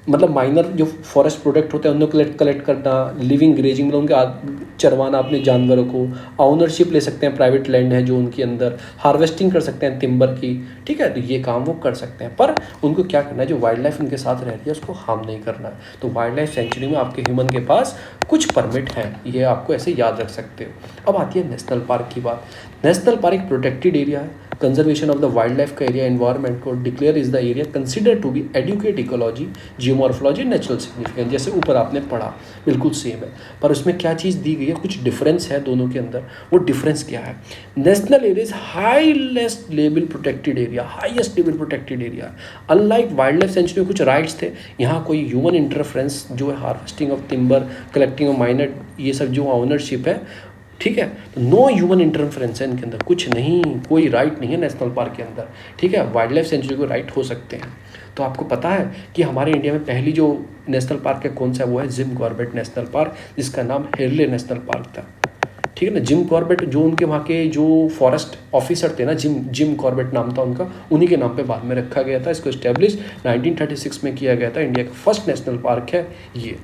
मतलब माइनर जो फॉरेस्ट प्रोडक्ट होते हैं उनको कलेक्ट करना, लिविंग ग्रेजिंग मतलब उनके चरवाना अपने जानवरों को, ऑनरशिप ले सकते हैं, प्राइवेट लैंड है जो उनके अंदर, हार्वेस्टिंग कर सकते हैं टिम्बर की, ठीक है। तो ये काम वो कर सकते हैं, पर उनको क्या करना है, जो वाइल्ड लाइफ उनके साथ रहती है उसको हार्म नहीं करना है। तो वाइल्ड लाइफ सेंचुरी में आपके ह्यूमन के पास कुछ परमिट है, ये आपको ऐसे याद रख सकते हो। अब आती है नेशनल पार्क की बात। नेशनल पार्क एक प्रोटेक्टेड एरिया है, conservation of the wildlife का एरिया, एनवायरमेंट को declare is the area consider to be adequate ecology, geomorphology, natural significance, जैसे ऊपर आपने पढ़ा बिल्कुल सेम है, पर उसमें क्या चीज़ दी गई है, कुछ डिफरेंस है दोनों के अंदर। वो डिफरेंस क्या है, national area is highest level protected area, highest level protected area. Unlike wild life sanctuary में कुछ राइट्स थे, यहाँ कोई ह्यूमन इंटरफेरेंस जो है, harvesting of timber, collecting of minor, ये सब जो ऑनरशिप है, ठीक है, तो नो ह्यूमन इंटरफेरेंस है इनके अंदर, कुछ नहीं, कोई राइट नहीं है नेशनल पार्क के अंदर, ठीक है। वाइल्ड लाइफ सेंचुरी को राइट हो सकते हैं। तो आपको पता है कि हमारे इंडिया में पहली जो नेशनल पार्क है कौन सा है, वो है जिम कॉर्बेट नेशनल पार्क, जिसका नाम हेरले नेशनल पार्क था, ठीक है ना। जिम कॉर्बेट जो उनके वहाँ के जो फॉरेस्ट ऑफिसर थे ना, जिम कॉर्बेट नाम था उनका, उन्हीं के नाम पे बाद में रखा गया था। इसको इस्टेब्लिश 1936 में किया गया था। इंडिया का फर्स्ट नेशनल पार्क है ये।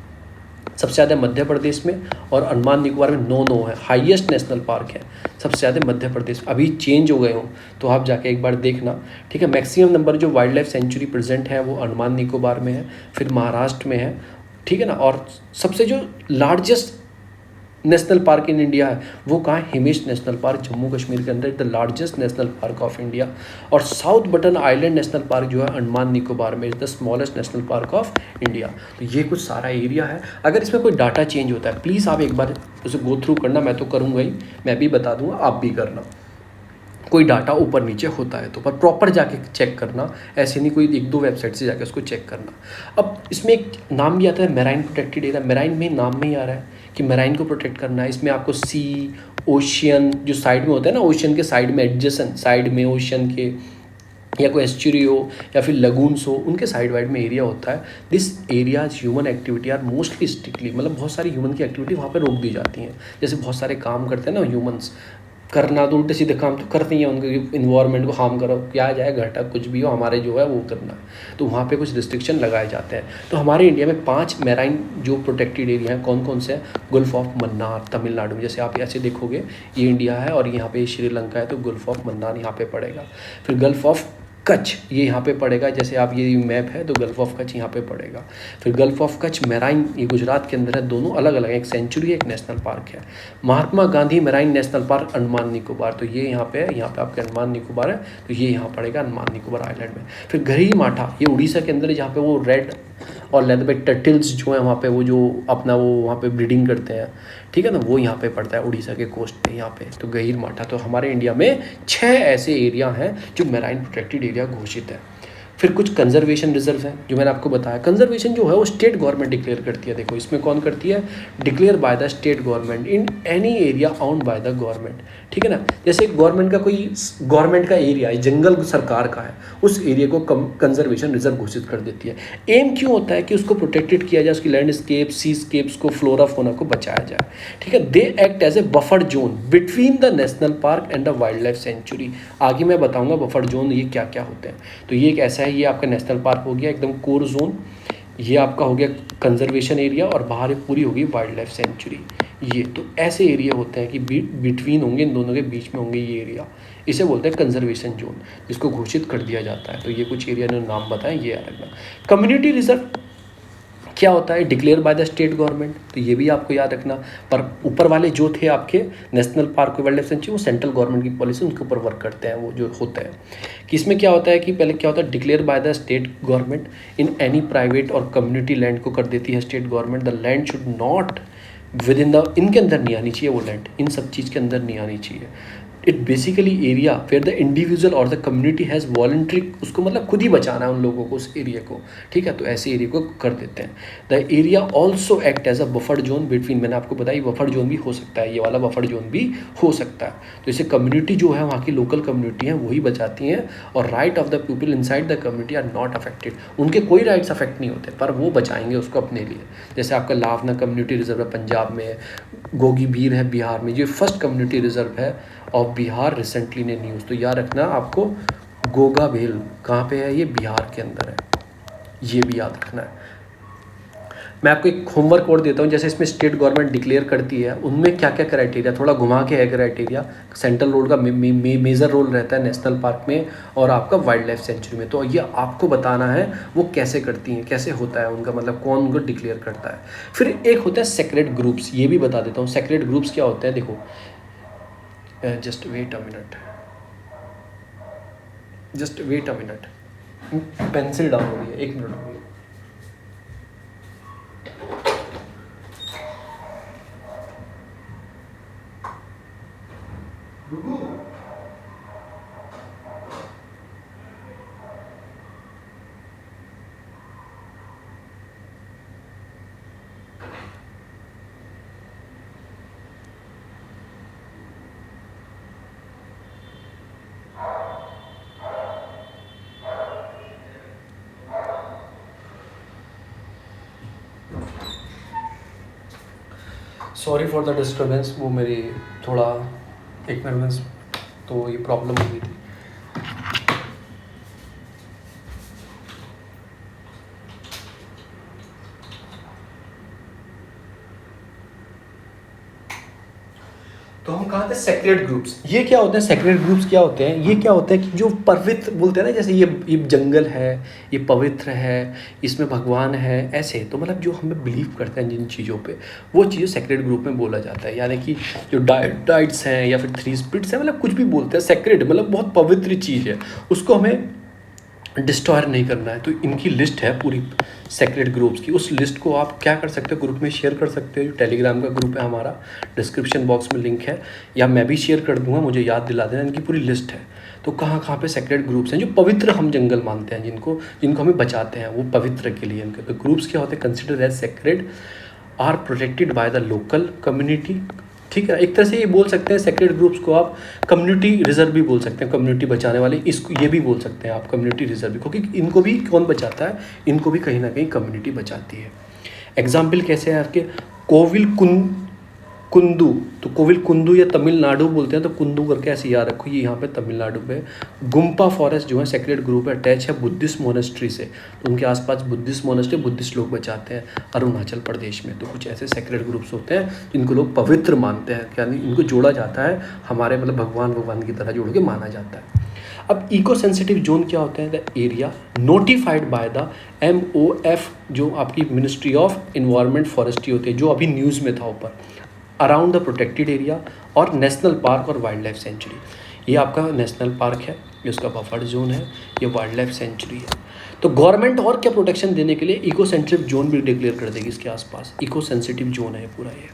सबसे ज़्यादा मध्य प्रदेश में और अंडमान निकोबार में 9 है, हाईएस्ट नेशनल पार्क है सबसे ज़्यादा मध्य प्रदेश। अभी चेंज हो गए हों तो आप जाके एक बार देखना, ठीक है। मैक्सिमम नंबर जो वाइल्ड लाइफ सेंचुरी प्रेजेंट है वो अंडमान निकोबार में है, फिर महाराष्ट्र में है, ठीक है ना। और सबसे जो largest national park in India है वो कहाँ है, हिमेश नेशनल पार्क, जम्मू कश्मीर के अंदर, the largest national park of India. और South Button Island National Park जो है अंडमान निकोबार में, is the smallest national park of India. तो ये कुछ सारा एरिया है। अगर इसमें कोई डाटा चेंज होता है प्लीज़ आप एक बार उसे गो थ्रू करना, मैं तो करूँगा ही, मैं भी बता दूँगा, आप भी करना। कोई डाटा ऊपर नीचे होता है तो पर प्रॉपर जाके चेक करना, ऐसे नहीं कोई 1-2 वेबसाइट से जाके उसको चेक करना। अब इसमें एक नाम भी आता है मैराइन प्रोटेक्टेड एरिया, मैराइन में नाम में ही आ रहा है कि मैराइन को प्रोटेक्ट करना है। इसमें आपको सी, ओशियन जो साइड में होता है ना, ओशियन के साइड में एडजेसेंट साइड में ओशियन के, या कोई एस्चुरी हो या फिर लगून्स हो, उनके साइड वाइड में एरिया होता है। This areas human activity are mostly strictly, मतलब बहुत सारी ह्यूमन की एक्टिविटी वहाँ पे रोक दी जाती हैं। जैसे बहुत सारे काम करते हैं ना ह्यूमंस, करना तो उल्टे सीधे काम तो करते ही हैं, उनके इन्वायरमेंट को हार्म करो, क्या जाए घाटा कुछ भी हो, हमारे जो है वो करना, तो वहाँ पे कुछ रिस्ट्रिक्शन लगाए जाते हैं। तो हमारे इंडिया में 5 मैराइन जो प्रोटेक्टेड एरिया हैं कौन कौन से हैं, गुल्फ ऑफ मन्नार तमिलनाडु में, जैसे आप ऐसे देखोगे ये इंडिया है और यहाँ पे श्रीलंका है, तो गुल्फ ऑफ मन्नार यहाँ पे पड़ेगा। फिर गल्फ ऑफ कच्छ ये यहाँ पे पड़ेगा, जैसे आप ये मैप है तो गल्फ ऑफ कच्छ यहाँ पे पड़ेगा। फिर गल्फ ऑफ कच्छ मैराइन ये गुजरात के अंदर है, दोनों अलग अलग है, एक सेंचुरी है एक नेशनल पार्क है। Mahatma Gandhi Marine National Park Andaman Nicobar, तो ये यहाँ पे है, यहाँ पे आपके अंडमान निकोबार है, तो ये यहाँ पड़ेगा अंडमान निकोबार आइलैंड में। फिर गहीर माठा ये उड़ीसा के अंदर है, जहाँ पे वो रेड और लेदरबैक टर्टल्स जो है वहाँ पे वो जो अपना वो वहाँ पे ब्रीडिंग करते हैं, ठीक है ना, वो यहाँ पे पड़ता है उड़ीसा के कोस्ट पे यहाँ पे। तो गहीर माठा, तो हमारे इंडिया में 6 ऐसे एरिया हैं जो मैराइन प्रोटेक्टेड एरिया घोषित है। फिर कुछ कंजर्वेशन रिजर्व हैं जो मैंने आपको बताया। कंजर्वेशन जो है वो स्टेट गवर्नमेंट डिक्लेयर करती है। देखो इसमें कौन करती है, declare by the state government in any area owned by the government, ठीक है ना। जैसे गवर्नमेंट का कोई गवर्नमेंट का एरिया है, जंगल सरकार का है, उस एरिया को कंजर्वेशन रिजर्व घोषित कर देती है। एम क्यों होता है कि उसको प्रोटेक्टेड किया जाए, उसकी लैंडस्केप सीस्केप्स को, फ्लोरा फोना को बचाया जाए, ठीक है। They act as a buffer zone between the national park and the wildlife sanctuary. आगे मैं बताऊंगा बफर जोन ये क्या क्या होते हैं। तो ये एक ऐसा है, ये आपका नेशनल पार्क हो गया एकदम कोर जोन, ये आपका हो गया कंजर्वेशन एरिया, और बाहर एक पूरी होगी वाइल्ड लाइफ सेंचुरी। ये तो ऐसे एरिया होते हैं कि बिटवीन होंगे, इन दोनों के बीच में होंगे ये एरिया, इसे बोलते हैं कंजर्वेशन जोन, जिसको घोषित कर दिया जाता है। तो ये कुछ एरिया ने नाम बताएं, ये याद रखना। कम्युनिटी रिजर्व क्या होता है, declare by the state government, तो ये भी आपको याद रखना। पर ऊपर वाले जो थे आपके national park wild life sanctuary, वो सेंट्रल गवर्नमेंट की पॉलिसी उनके ऊपर वर्क करते हैं, वो जो होते हैं। कि इसमें क्या होता है कि पहले क्या होता है, declare by the state government in any private और कम्युनिटी लैंड को कर देती है state government. The land should not with in the, इनके अंदर नहीं आनी चाहिए वो लैंड, इन सब चीज़ के अंदर नहीं आनी चाहिए। It basically area where the individual और द कम्युनिटी हैज़ वॉलंटरी, उसको मतलब खुद ही बचाना है उन लोगों को उस एरिया को, ठीक है। तो ऐसे एरिया को कर देते हैं। The area also act as a buffer zone between, मैंने आपको बताया बफर जोन भी हो सकता है, ये वाला बफर जोन भी हो सकता है। तो इसे कम्युनिटी जो है, वहाँ की लोकल कम्युनिटी है वही बचाती हैं, और right of the people inside the community are not affected, उनके कोई राइट्स अफेक्ट नहीं होते, पर वो बचाएंगे उसको अपने लिए। जैसे आपका लावना कम्युनिटी रिजर्व है पंजाब में, गोगी बीर है बिहार में, ये फर्स्ट कम्युनिटी रिजर्व है ऑफ बिहार रिसेंटली ने न्यूज़। तो याद रखना आपको, गोगा भेल कहाँ पे है, ये बिहार के अंदर है, ये भी याद रखना है। मैं आपको एक होमवर्क और देता हूँ, जैसे इसमें स्टेट गवर्नमेंट डिक्लेयर करती है, उनमें क्या क्या क्राइटेरिया, थोड़ा घुमा के है क्राइटेरिया। सेंट्रल रोल का मेजर रोल रहता है नेशनल पार्क में और आपका वाइल्ड लाइफ सेंचुरी में। तो ये आपको बताना है वो कैसे करती हैं, कैसे होता है उनका, मतलब कौन उनको डिक्लेयर करता है। फिर एक होता है सेक्रेड ग्रुप्स, ये भी बता देता हूँ सेक्रेड ग्रुप्स क्या होते हैं। देखो just wait a minute, pencil down हो रही है, 1 मिनट हो गई। सॉरी फॉर द डिस्टर्बेंस, वो मेरी थोड़ा इग्नोरेंस, तो ये प्रॉब्लम हो गई थी। तो हम कहाँ थे, सेक्रेड ग्रुप्स। ये क्या होते हैं, सेक्रेड ग्रुप्स क्या होते हैं, ये क्या होता है कि जो पवित्र बोलते हैं ना, जैसे ये जंगल है, ये पवित्र है, इसमें भगवान है, ऐसे। तो मतलब जो हमें बिलीव करते हैं जिन चीज़ों पे, वो चीज़ सेक्रेड ग्रुप में बोला जाता है। यानी कि जो डाइट्स हैं या फिर 3 स्पिरिट्स हैं, मतलब कुछ भी बोलते हैं, सेक्रेड मतलब बहुत पवित्र चीज़ है, उसको हमें डिस्ट्रॉय नहीं करना है। तो इनकी लिस्ट है पूरी सेक्रेड ग्रुप्स की। उस लिस्ट को आप क्या कर सकते हो, ग्रुप में शेयर कर सकते हो। जो टेलीग्राम का ग्रुप है हमारा, डिस्क्रिप्शन बॉक्स में लिंक है, या मैं भी शेयर कर दूंगा, मुझे याद दिला देना। इनकी पूरी लिस्ट है। तो कहाँ कहाँ पे सेक्रेड ग्रुप्स हैं जो पवित्र हम जंगल मानते हैं, जिनको हमें बचाते हैं, वो पवित्र के लिए इनके। तो ग्रुप्स क्या होते हैं, consider as sacred, are protected by the local community, ठीक है। एक तरह से ये बोल सकते हैं सेक्रेड ग्रुप्स को आप कम्युनिटी रिजर्व भी बोल सकते हैं, कम्युनिटी बचाने वाले, इसको ये भी बोल सकते हैं आप कम्युनिटी रिजर्व, क्योंकि इनको भी कौन बचाता है, इनको भी कहीं ना कहीं कम्युनिटी बचाती है। एग्जाम्पल कैसे है आपके, कोविल कुंदू, तो कोविल कुंदू या तमिलनाडु बोलते हैं, तो कुंदू करके ऐसे याद रखो, ये यहाँ पे तमिलनाडु पे। गुम्पा फॉरेस्ट जो है सेक्रेड ग्रुप है, अटैच है बुद्धिस्ट मोनेस्ट्री से, तो उनके आसपास बुद्धिस्ट मोनेस्ट्री, बुद्धिस्ट लोग बचाते हैं अरुणाचल प्रदेश में। तो कुछ ऐसे सेक्रेड ग्रुप्स होते हैं जिनको लोग पवित्र मानते हैं, यानी इनको जोड़ा जाता है हमारे मतलब भगवान की तरह जोड़ के माना जाता है। अब इको सेंसिटिव जोन क्या होते हैं, the area notified by the MOF, जो आपकी मिनिस्ट्री ऑफ इन्वायरमेंट फॉरेस्ट्री होती है, जो अभी न्यूज़ में था ऊपर, अराउंड द प्रोटेक्टेड एरिया और नेशनल पार्क और वाइल्ड लाइफ सेंचुरी। ये आपका नेशनल पार्क है, ये उसका बफर जोन है, ये वाइल्ड लाइफ सेंचुरी है। तो गवर्नमेंट और क्या प्रोटेक्शन देने के लिए इको सेंसिटिव जोन भी डिक्लेयर कर देगी इसके आसपास, इको सेंसिटिव जोन है पूरा ये।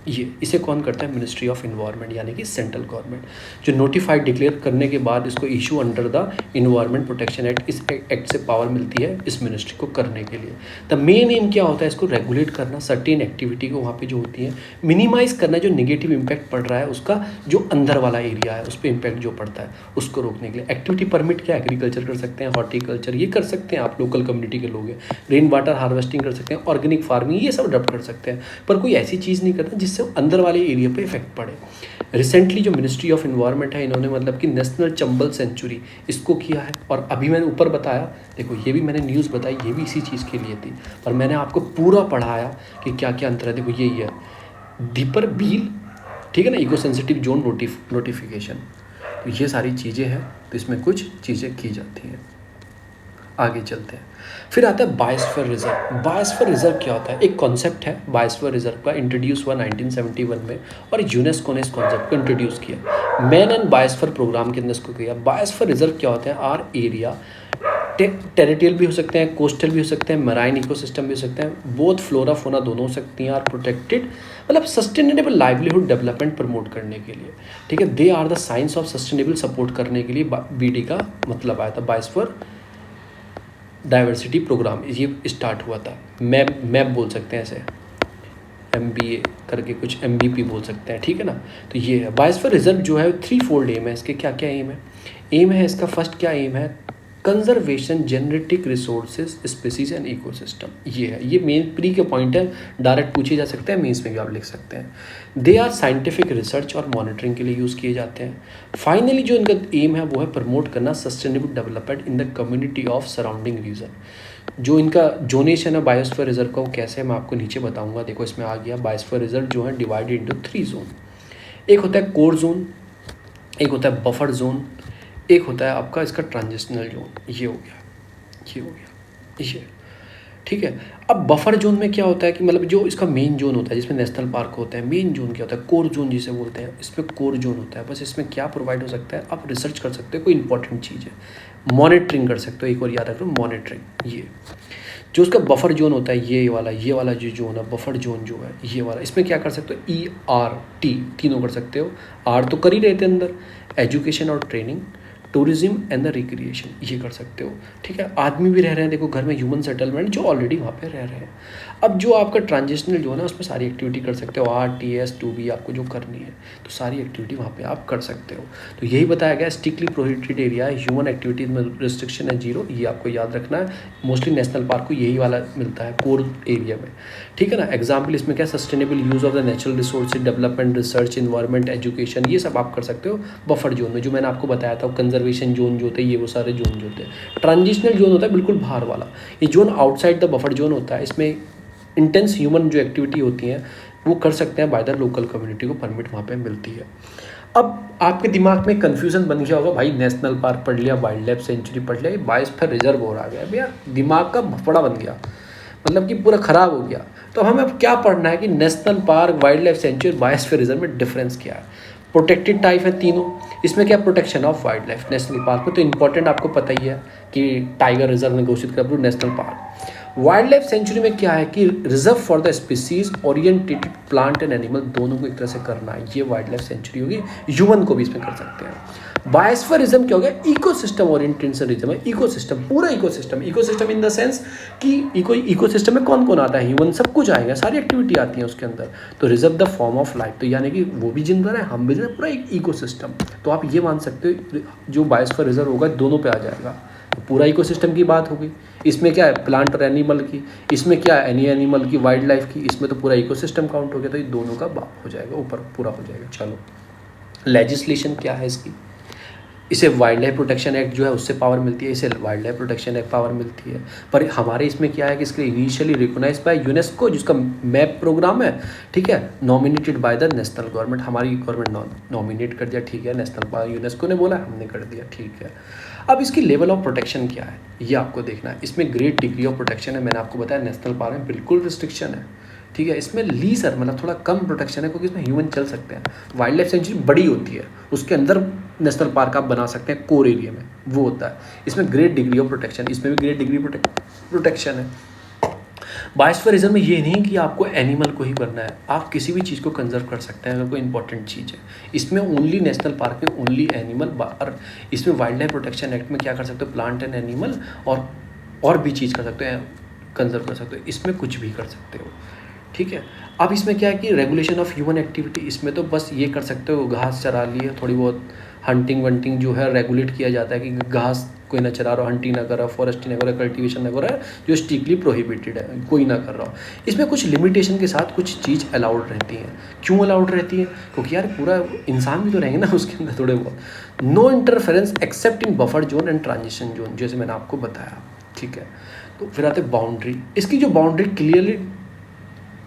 ये इसे कौन करता है? मिनिस्ट्री ऑफ इन्वायरमेंट, यानी कि सेंट्रल गवर्नमेंट, जो नोटिफाइड डिक्लेयर करने के बाद इसको issue under the environment protection act, इस एक्ट से पावर मिलती है इस मिनिस्ट्री को करने के लिए। द मेन एम क्या होता है? इसको रेगुलेट करना, सर्टेन एक्टिविटी को वहाँ पे जो होती है मिनिमाइज करना, जो नेगेटिव इम्पैक्ट पड़ रहा है उसका, जो अंदर वाला एरिया है उस पर इम्पैक्ट जो पड़ता है उसको रोकने के लिए। एक्टिविटी परमिट क्या? एग्रीकल्चर कर सकते हैं, हॉर्टिकल्चर ये कर सकते हैं, आप लोकल कम्युनिटी के लोग हैं, रेन वाटर हार्वेस्टिंग कर सकते हैं, ऑर्गेनिक फार्मिंग ये सब अडॉप्ट कर सकते हैं, पर कोई ऐसी चीज़ नहीं करता जिससे अंदर वाले एरिया पे इफेक्ट पड़े। रिसेंटली जो मिनिस्ट्री ऑफ इन्वायरमेंट है, इन्होंने मतलब कि नेशनल चंबल सेंचुरी इसको किया है। और अभी मैंने ऊपर बताया, देखो ये भी मैंने न्यूज़ बताई, ये भी इसी चीज़ के लिए थी, पर मैंने आपको पूरा पढ़ाया कि क्या क्या अंतर है। देखो यही है दीपर बील, ठीक है ना, इको सेंसिटिव जोन नोटिफिकेशन, तो ये सारी चीज़ें हैं, तो इसमें कुछ चीज़ें की जाती हैं। आगे चलते हैं। फिर आता है बायोस्फीयर रिजर्व। बायोस्फीयर रिजर्व क्या होता है? एक कॉन्सेप्ट है बायोस्फीयर रिजर्व का, इंट्रोड्यूस हुआ 1971 में, और यूनेस्को ने इस कॉन्सेप्ट को इंट्रोड्यूस किया। मैन एंड बायोस्फीयर प्रोग्राम के अंदर इसको किया। बायोस्फीयर रिजर्व क्या होते हैं? आर एरिया, टेरिटोरियल भी हो सकते हैं, कोस्टल भी हो सकते हैं, मराइन इकोसिस्टम भी हो सकते हैं, बोथ फ्लोरा फोना दोनों हो सकती हैं, आर प्रोटेक्टेड, मतलब सस्टेनेबल लाइवलीहुड डेवलपमेंट प्रमोट करने के लिए, ठीक है। They are the science of sustainable support करने के लिए बीडी का मतलब आया था, बायोस्फीयर डाइवर्सिटी प्रोग्राम ये स्टार्ट हुआ था। मैप बोल सकते हैं ऐसे, MBA करके कुछ MVP बोल सकते हैं, ठीक है ना। तो ये है बायोस्फीयर रिजर्व जो है 3 फोल्ड एम है इसके। क्या क्या एम है? एम है इसका फर्स्ट क्या एम है? Conservation genetic resources species and ecosystem, ये है, ये मेन प्री के पॉइंट है, डायरेक्ट पूछे जा सकते हैं, मेंस में भी आप लिख सकते हैं। दे आर साइंटिफिक रिसर्च और मॉनिटरिंग के लिए यूज़ किए जाते हैं। फाइनली जो इनका एम है वो है प्रमोट करना sustainable development in the community of surrounding reason. जो इनका जोनेशन है बायोस्फीयर रिजर्व का वो कैसे है मैं आपको नीचे बताऊंगा। देखो इसमें आ गया, बायोस्फीयर रिजर्व जो है डिवाइडेड इंटू 3 जोन। एक होता है कोर जोन, एक होता है बफर जोन, एक होता है आपका इसका ट्रांजिशनल जोन। ये हो गया, ये हो गया, ये, ठीक है। अब बफर जोन में क्या होता है कि मतलब जो इसका मेन जोन होता है जिसमें नेशनल पार्क होता है, मेन जोन क्या होता है? कोर जोन जिसे बोलते हैं, इसमें कोर जोन होता है। बस इसमें क्या प्रोवाइड हो सकता है? आप रिसर्च कर सकते हो, कोई इंपॉर्टेंट चीज़ है, मॉनिटरिंग कर सकते हो, एक और याद रख लो मॉनिटरिंग। ये जो उसका बफर जोन होता है, ये वाला जो जोन है बफर जोन जो है ये वाला, इसमें क्या कर सकते हो? ERT तीनों कर सकते हो। आर तो कर ही रहे थे अंदर, एजुकेशन और training, tourism and the recreation, ये कर सकते हो, ठीक है। आदमी भी रह रहे हैं, देखो घर में ह्यूमन सेटलमेंट जो ऑलरेडी वहाँ पे रह रहे हैं। अब जो आपका ट्रांजिशनल जो है ना उसमें सारी एक्टिविटी कर सकते हो, RTS 2B आपको जो करनी है तो सारी एक्टिविटी वहाँ पे आप कर सकते हो। तो यही बताया गया, स्ट्रिक्टली प्रोहिबिटेड एरिया है, ह्यूमन एक्टिविटीज में रिस्ट्रिक्शन है 0, ये आपको याद रखना है। मोस्टली नेशनल पार्क को यही वाला मिलता है कोर एरिया में, ठीक है ना। एग्जाम्पल इसमें क्या? Sustainable use of the natural resources, development, research, environment, education, ये सब आप कर सकते हो बफर जोन में। जो मैंने आपको बताया था कंजर्वेशन जोन जो होते हैं, ये वो सारे जोन जो होते हैं। ट्रांजिशनल जोन होता है बिल्कुल बाहर वाला, ये zone outside the buffer zone होता है। इसमें इंटेंस ह्यूमन जो एक्टिविटी होती हैं वो कर सकते हैं बाय द लोकल कम्युनिटी को परमिट वहाँ पे मिलती है। अब आपके दिमाग में कन्फ्यूजन बन गया होगा, भाई नेशनल पार्क पढ़ लिया, वाइल्ड लाइफ सेंचुरी पढ़ लिया, ये बायोस्फीयर रिजर्व हो रहा है भैया, दिमाग का भपड़ा बन गया, मतलब कि पूरा ख़राब हो गया। तो हमें अब क्या पढ़ना है कि national park, wild life sanctuary, biosphere reserve में डिफरेंस क्या है। प्रोटेक्टेड टाइप है तीनों, इसमें क्या? Protection of wild life national park में तो इंपॉर्टेंट आपको पता ही है कि टाइगर रिजर्व में घोषित कर national park. Wild life sanctuary में क्या है कि reserve for the species oriented plant and animal, दोनों को एक तरह से करना है, ये वाइल्ड लाइफ सेंचुरी होगी। ह्यूमन को भी इसमें कर सकते हैं। बायोस्फीयरिज्म क्या हो गया? इकोसिस्टम ओरिएंटेशनिज्म है, इकोसिस्टम, पूरा ecosystem, ecosystem in the sense कि इकोसिस्टम में कौन कौन आता है? ह्यूमन, सब कुछ आएगा, सारी एक्टिविटी आती है उसके अंदर। तो reserve the form of life, तो यानी कि वो भी जिंदा है, हम भी जिंदा, पूरा एक इकोसिस्टम। तो आप ये मान सकते हो जो बायोस्फीयर रिजर्व होगा दोनों पे आ जाएगा, तो पूरा इकोसिस्टम की बात होगी। इसमें क्या है? प्लांट और एनिमल की, इसमें क्या है? एनी एनिमल की, वाइल्ड लाइफ की, इसमें तो पूरा इकोसिस्टम काउंट हो गया, तो ये दोनों का बाप हो जाएगा, ऊपर पूरा हो जाएगा। चलो लेजिस्लेशन क्या है इसकी? इसे वाइल्ड लाइफ प्रोटेक्शन एक्ट जो है उससे पावर मिलती है, इसे wild life protection act power मिलती है। पर हमारे इसमें क्या है कि इसके इनिशियली रिकॉग्नाइज बाय यूनेस्को, जिसका मैप प्रोग्राम है, ठीक है, nominated by the national government. हमारी गवर्नमेंट नॉमिनेट कर दिया, ठीक है, नेशनल यूनेस्को ने बोला, हमने कर दिया, ठीक है। अब इसकी लेवल ऑफ प्रोटेक्शन क्या है ये आपको देखना है। इसमें ग्रेट डिग्री ऑफ प्रोटेक्शन है, मैंने आपको बताया नेशनल पार्क में बिल्कुल रिस्ट्रिक्शन है, ठीक है। इसमें लीजर मतलब थोड़ा कम प्रोटेक्शन है क्योंकि इसमें ह्यूमन चल सकते हैं। वाइल्ड लाइफ सेंचुरी बड़ी होती है, उसके अंदर नेशनल पार्क आप बना सकते हैं, कोर एरिया में वो होता है। इसमें ग्रेट डिग्री ऑफ प्रोटेक्शन, इसमें भी ग्रेट डिग्री प्रोटेक्शन है। बायोस्फीयर रिजर्व में ये नहीं कि आपको एनिमल को ही बनना है, आप किसी भी चीज़ को कंजर्व कर सकते हैं अगर कोई इंपॉर्टेंट चीज़ है। इसमें ओनली नेशनल पार्क में ओनली एनिमल, और इसमें वाइल्ड लाइफ प्रोटेक्शन एक्ट में क्या कर सकते हो, प्लांट एंड एनिमल और भी चीज़ कर सकते हैं, कंजर्व कर सकते हो, इसमें कुछ भी कर सकते हो, ठीक है। अब इसमें क्या है कि रेगुलेशन ऑफ ह्यूमन एक्टिविटी, इसमें तो बस ये कर सकते हो, घास चरा लिए, थोड़ी बहुत हंटिंग वंटिंग जो है रेगुलेट किया जाता है कि घास कोई ना चरा रहा हो, हंटिंग ना कर रहा, फॉरेस्टिंग ना कर रहा, कल्टीवेशन ना कर रहा है, जो स्ट्रिक्टली प्रोहिबिटेड है, कोई ना कर रहा हो। इसमें कुछ लिमिटेशन के साथ कुछ चीज़ अलाउड रहती हैं। क्यों अलाउड रहती है? क्योंकि यार पूरा इंसान भी तो रहेंगे ना उसके अंदर थोड़े बहुत। No interference except in buffer zone and transition zone, जैसे मैंने आपको बताया, ठीक है। तो फिर आते बाउंड्री, इसकी जो बाउंड्री क्लियरली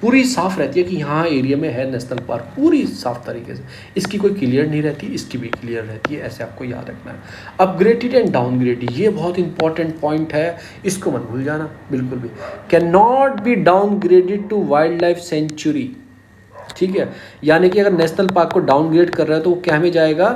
पूरी साफ़ रहती है कि यहाँ एरिया में है नेशनल पार्क, पूरी साफ तरीके से। इसकी कोई क्लियर नहीं रहती, इसकी भी क्लियर रहती है, ऐसे आपको याद रखना है। अपग्रेडेड एंड डाउनग्रेडेड, ये बहुत इंपॉर्टेंट पॉइंट है, इसको मत भूल जाना बिल्कुल भी। Can not be downgraded to wildlife sanctuary, ठीक है। यानी कि अगर नेशनल पार्क को डाउनग्रेड कर रहा है तो वो क्या में जाएगा,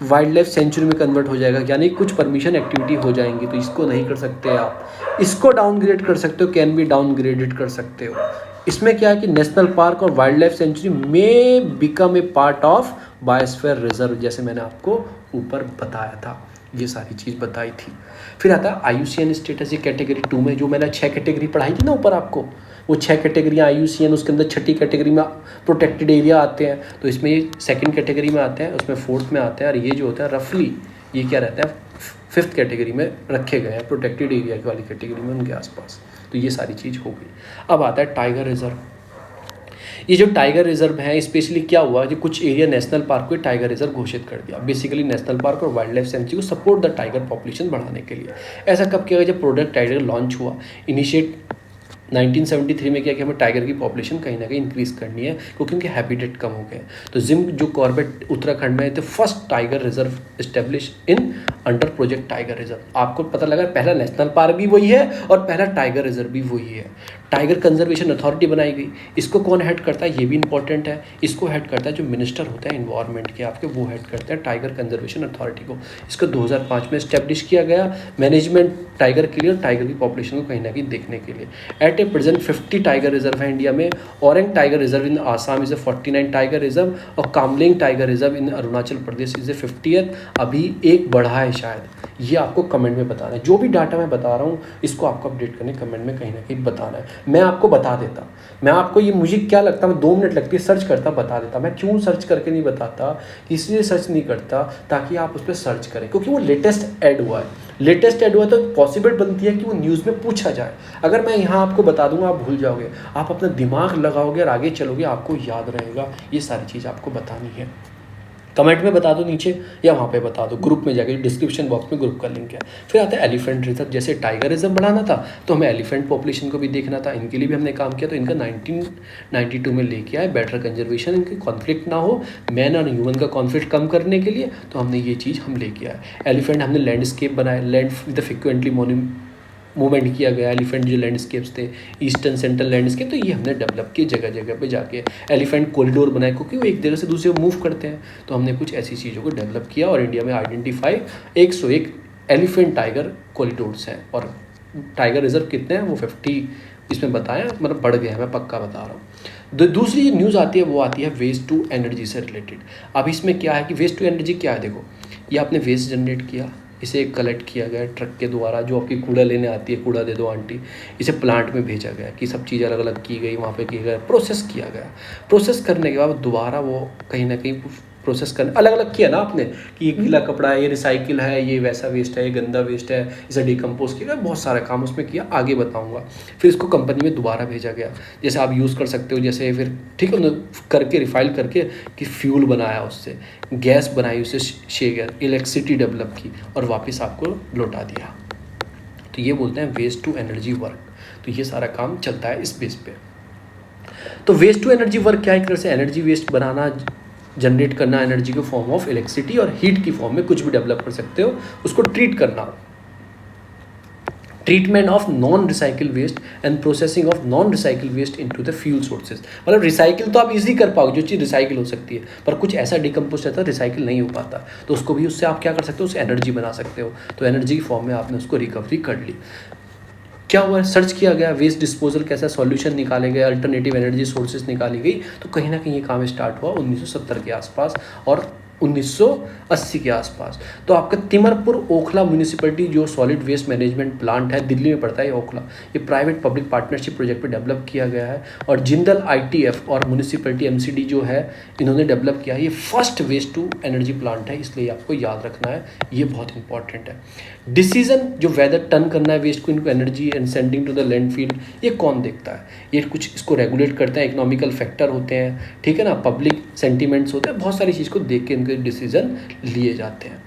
वाइल्ड लाइफ सेंचुरी में कन्वर्ट हो जाएगा, यानी कुछ परमिशन एक्टिविटी हो जाएंगी, तो इसको नहीं कर सकते आप। इसको डाउनग्रेड कर सकते हो, कैन बी डाउनग्रेडेड कर सकते हो। इसमें क्या है कि नेशनल पार्क और वाइल्ड लाइफ सेंचुरी में become a part of biosphere reserve, जैसे मैंने आपको ऊपर बताया था, ये सारी चीज़ बताई थी। फिर आता है IUCN स्टेटस, ये कैटेगरी 2 में, जो मैंने 6 कैटेगरी पढ़ाई थी ना ऊपर आपको, वो 6 कैटेगरियाँ IUCN, उसके अंदर 6ठी कैटेगरी में प्रोटेक्टेड एरिया आते हैं, तो इसमें ये 2nd कैटेगरी में आते हैं, उसमें 4th में आते हैं, और ये जो होता है रफली ये क्या रहता है 5th कैटेगरी में रखे गए हैं, प्रोटेक्टेड एरिया वाली कैटेगरी में उनके आसपास। तो ये सारी चीज़ हो गई। अब आता है टाइगर रिजर्व। ये जो टाइगर रिजर्व है, स्पेशली क्या हुआ कि कुछ एरिया नेशनल पार्क को टाइगर रिजर्व घोषित कर दिया। बेसिकली नेशनल पार्क और वाइल्ड लाइफ सेंचुरी को सपोर्ट द टाइगर पॉपुलेशन बढ़ाने के लिए। ऐसा कब किया गया, जब प्रोडक्ट टाइगर लॉन्च हुआ। इनिशिएट 1973 में क्या कि हमें टाइगर की पॉपुलेशन कहीं ना कहीं इंक्रीज़ करनी है, क्योंकि उनके हैबिटेट कम हो गए। तो जिम जो कॉर्बेट उत्तराखंड में थे, first tiger reserve establish in under project tiger reserve. आपको पता लगा पहला नेशनल पार्क भी वही है और पहला टाइगर रिजर्व भी वही है। टाइगर कंजर्वेशन अथॉरिटी बनाई गई। इसको कौन हेड करता है, ये भी इंपॉर्टेंट है। इसको हेड करता है जो मिनिस्टर होता है इन्वायरमेंट के आपके, वो हेड करते हैं टाइगर कंजर्वेशन अथॉरिटी को। इसको 2005 में इस्टेब्लिश किया गया, मैनेजमेंट टाइगर के लिए और टाइगर की पॉपुलेशन को कहीं ना कहीं देखने के लिए। At a present 50 tiger reserve है इंडिया में। Orang tiger reserve in Assam is a 49 tiger reserve, और Kamlang tiger reserve in Arunachal Pradesh is a 50th। अभी एक बढ़ा है शायद, ये आपको कमेंट में बताना है। जो भी डाटा मैं बता रहा हूँ इसको आपको अपडेट करने कमेंट में कहीं ना कहीं बताना है। मैं आपको बता देता, मैं आपको ये मुझे क्या लगता है, 2 मिनट लगती है सर्च करता बता देता। मैं क्यों सर्च करके नहीं बताता, इसलिए सर्च नहीं करता ताकि आप उस पर सर्च करें, क्योंकि वो लेटेस्ट ऐड हुआ है। लेटेस्ट ऐड हुआ तो पॉसिबल बनती है कि वो न्यूज़ में पूछा जाए। अगर मैं यहाँ आपको बता दूंगा आप भूल जाओगे, आप अपना दिमाग लगाओगे और आगे चलोगे, आपको याद रहेगा। ये सारी चीज़ आपको बतानी है। कमेंट में बता दो नीचे, या वहाँ पे बता दो ग्रुप में जाके, डिस्क्रिप्शन बॉक्स में ग्रुप का लिंक है। फिर आता है एलिफेंट रिजर्व। जैसे टाइगर रिजर्व बढ़ाना था तो हमें एलिफेंट पॉपुलेशन को भी देखना था, इनके लिए भी हमने काम किया। तो इनका 1992 में लेके आए, बेटर कंजर्वेशन, इनके कॉन्फ्लिक्ट ना हो, मैन और ह्यूमन का कॉन्फ्लिक्ट कम करने के लिए। तो हमने ये चीज़ हम लेके आए। एलिफेंट हमने लैंडस्केप बनाए, लैंड विद फ्रिक्वेंटली मूवमेंट किया गया। एलिफेंट जो लैंडस्केप्स थे, ईस्टर्न सेंट्रल लैंडस्केप, तो ये हमने डेवलप किए जगह जगह पे जाके। एलिफेंट कॉरिडोर बनाए, क्योंकि वो एक जगह से दूसरे मूव करते हैं, तो हमने कुछ ऐसी चीज़ों को डेवलप किया। और इंडिया में आइडेंटिफाई 101 एलिफेंट टाइगर कॉरिडोर्स हैं। और टाइगर रिजर्व कितने हैं, वो 50 इसमें बताएं, मतलब बढ़ गए हैं, मैं पक्का बता रहा हूँ। दूसरी न्यूज़ आती है वो आती है वेस्ट टू एनर्जी से रिलेटेड। अब इसमें क्या है कि वेस्ट टू एनर्जी क्या है, देखो ये आपने वेस्ट जनरेट किया, इसे कलेक्ट किया गया ट्रक के द्वारा, जो आपकी कूड़ा लेने आती है, कूड़ा दे दो आंटी, इसे प्लांट में भेजा गया कि सब चीज़ अलग अलग की गई, वहाँ पे किया गया, प्रोसेस किया गया। प्रोसेस करने के बाद दोबारा वो कहीं ना कहीं प्रोसेस करने अलग अलग किया ना आपने, कि ये गीला कपड़ा है, ये रिसाइकिल है, ये वैसा वेस्ट है, ये गंदा वेस्ट है, इसे डिकम्पोज किया गया, बहुत सारा काम उसमें किया, आगे बताऊंगा। फिर इसको कंपनी में दोबारा भेजा गया, जैसे आप यूज़ कर सकते हो, जैसे फिर ठीक है करके रिफाइल करके कि फ्यूल बनाया, उससे गैस बनाई, उससे शेयर इलेक्ट्रिसिटी डेवलप की और वापस आपको लौटा दिया। तो ये बोलते हैं वेस्ट टू एनर्जी वर्क। तो ये सारा काम चलता है इस बेस पे। तो वेस्ट टू एनर्जी वर्क क्या है, एक तरह से एनर्जी वेस्ट बनाना, जनरेट करना एनर्जी के फॉर्म ऑफ इलेक्ट्रिसिटी, और हीट की फॉर्म में कुछ भी डेवलप कर सकते हो, उसको ट्रीट करना। Treatment of non recycle waste and processing of non recycle waste into the fuel sources. मतलब रिसाइकिल तो आप इजीली कर पाओगे, जो चीज़ रिसाइकिल हो सकती है, पर कुछ ऐसा डिकम्पोज रहता है रिसाइकिल नहीं हो पाता, तो उसको भी उससे आप क्या कर सकते हो, उससे एनर्जी बना सकते हो। तो एनर्जी की फॉर्म में आपने उसको रिकवरी कर ली। क्या हुआ है, सर्च किया गया वेस्ट डिस्पोजल कैसा सॉल्यूशन निकाले गए, अल्टरनेटिव एनर्जी सोर्सेज निकाली गई, तो कहीं ना कहीं ये काम स्टार्ट हुआ 1970 के आसपास और 1980 के आसपास। तो आपका तिमरपुर ओखला म्यूनिसिपैलिटी जो सॉलिड वेस्ट मैनेजमेंट प्लांट है, दिल्ली में पड़ता है ये ओखला, ये प्राइवेट पब्लिक पार्टनरशिप प्रोजेक्ट पे डेवलप किया गया है। और जिंदल आईटीएफ और म्यूनिसिपैलिटी एमसीडी जो है इन्होंने डेवलप किया है। ये first waste to energy plant है, इसलिए आपको याद रखना है, ये बहुत इंपॉर्टेंट है। डिसीजन जो वेदर टर्न करना है वेस्ट को इनको energy and sending to the landfill, ये कौन देखता है, ये कुछ इसको रेगुलेट करते हैं, इकोनॉमिकल फैक्टर होते हैं, ठीक है ना, पब्लिक सेंटीमेंट्स होते हैं, बहुत सारी चीज़ को देख के इनके डिसीजन लिए जाते हैं।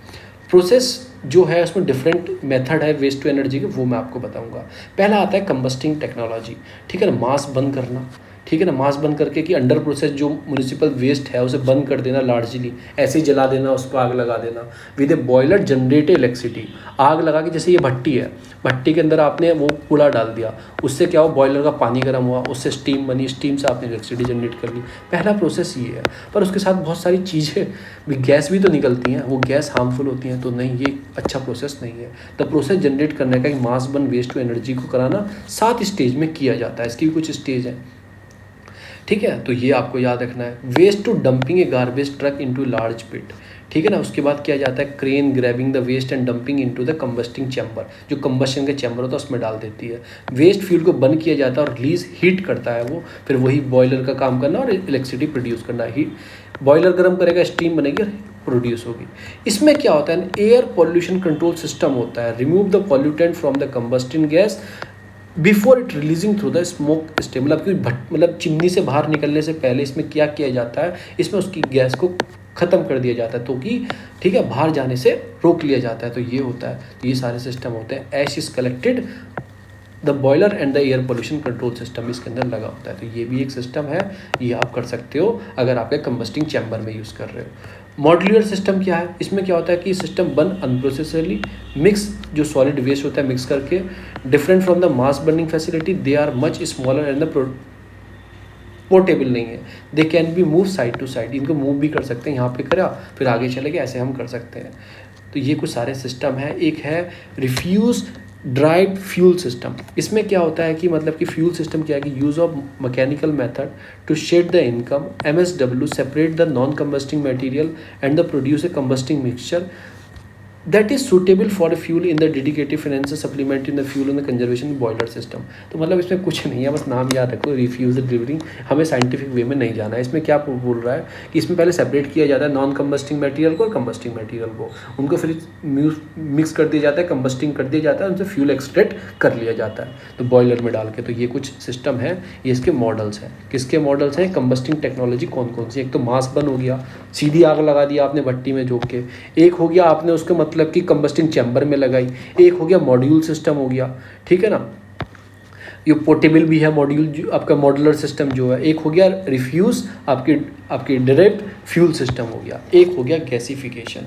प्रोसेस जो है उसमें डिफरेंट मेथड है वेस्ट टू एनर्जी के, वो मैं आपको बताऊंगा। पहला आता है कंबस्टिंग टेक्नोलॉजी, ठीक है ना, मास बंद करना, ठीक है ना, मास बंद करके कि अंडर प्रोसेस जो म्यूनिसिपल वेस्ट है उसे बंद कर देना, लार्जली ऐसे ही जला देना, उस पर आग लगा देना। With A boiler generate electricity, आग लगा के, जैसे ये भट्टी है, भट्टी के अंदर आपने वो कूड़ा डाल दिया, उससे क्या हुआ, बॉयलर का पानी गर्म हुआ, उससे स्टीम बनी, स्टीम से आपने इलेक्ट्रिसिटी जनरेट कर ली। पहला प्रोसेस ये है, पर उसके साथ बहुत सारी चीज़ें भी, गैस भी तो निकलती हैं, वो गैस हार्मफुल होती हैं, तो नहीं, ये अच्छा प्रोसेस नहीं है। द प्रोसेस जनरेट करने का मास बर्न वेस्ट टू एनर्जी को कराना 7 स्टेज में किया जाता है, इसकी भी कुछ स्टेज है, ठीक है। तो ये आपको याद रखना है। Waste to dumping a garbage truck into large pit, ठीक है ना। उसके बाद किया जाता है crane grabbing the waste and dumping into the combusting chamber, जो कंबस्शन का चैम्बर होता है उसमें डाल देती है। वेस्ट फ्यूल को बर्न किया जाता है और रिलीज हीट करता है वो, फिर वही बॉयलर का काम करना और इलेक्ट्रिसिटी प्रोड्यूस करना। हीट बॉयलर गर्म करेगा, स्टीम बनेगी और प्रोड्यूस होगी। इसमें क्या होता है, एयर पॉल्यूशन कंट्रोल सिस्टम होता है। Remove the pollutant from the combusting gas before it releasing through the smoke stem, मतलब चिमनी से बाहर निकलने से पहले इसमें क्या किया जाता है, इसमें उसकी गैस को ख़त्म कर दिया जाता है, तो कि ठीक है बाहर जाने से रोक लिया जाता है। तो ये होता है, तो ये सारे सिस्टम होते हैं। Ash is collected the boiler and the air pollution control system इसके अंदर लगा होता है। तो ये भी एक सिस्टम है, ये आप कर सकते हो अगर आपके कंबस्टिंग चैम्बर में यूज़ कर रहे हो। मॉड्यूलर सिस्टम क्या है, इसमें क्या होता है कि सिस्टम बन अनप्रोसेसरली मिक्स, जो सॉलिड वेस्ट होता है मिक्स करके, different from the mass burning facility, they are much smaller and the portable नहीं है, they can be move side to side, इनको मूव भी कर सकते हैं, यहाँ पे करा फिर आगे चले गए, ऐसे हम कर सकते हैं। तो ये कुछ सारे सिस्टम है। एक है रिफ्यूज ड्राइड फ्यूल सिस्टम, इसमें क्या होता है कि मतलब कि फ्यूल सिस्टम क्या है कि use of mechanical method to shed the income, MSW separate the non combusting material and the produce a combusting mixture that is suitable for a fuel in the dedicated financial supplement in the fuel in the conservation boiler system. तो मतलब इसमें कुछ नहीं है, बस नाम याद रखो, रिफ्यूज डिलीवरिंग, हमें साइंटिफिक वे में नहीं जाना है। इसमें क्या बोल रहा है कि इसमें पहले सेपरेट किया जाता है नॉन कंबस्टिंग मटेरियल को और कंबस्टिंग मटेरियल को, उनको फिर मिक्स कर दिया जाता है, कंबस्टिंग कर दिया जाता है, उनसे फ्यूल एक्सट्रैक्ट कर लिया जाता है तो बॉयलर में डाल के। तो ये कुछ सिस्टम है, ये इसके मॉडल्स हैं। किसके मॉडल्स हैं, कंबस्टिंग टेक्नोलॉजी कौन कौन सी। एक तो मास बर्न हो गया, सीधी आग लगा दिया आपने भट्टी में झोंक के, एक हो गया आपने उसका मतलब कि कंबस्टिंग चैम्बर में लगाई, एक हो गया मॉड्यूल सिस्टम हो गया, ठीक है ना, ये पोर्टेबल भी है मॉड्यूल जो आपका मॉड्यूलर सिस्टम जो है। एक हो गया रिफ्यूज आपकी डायरेक्ट फ्यूल सिस्टम हो गया, एक हो गया गैसिफिकेशन,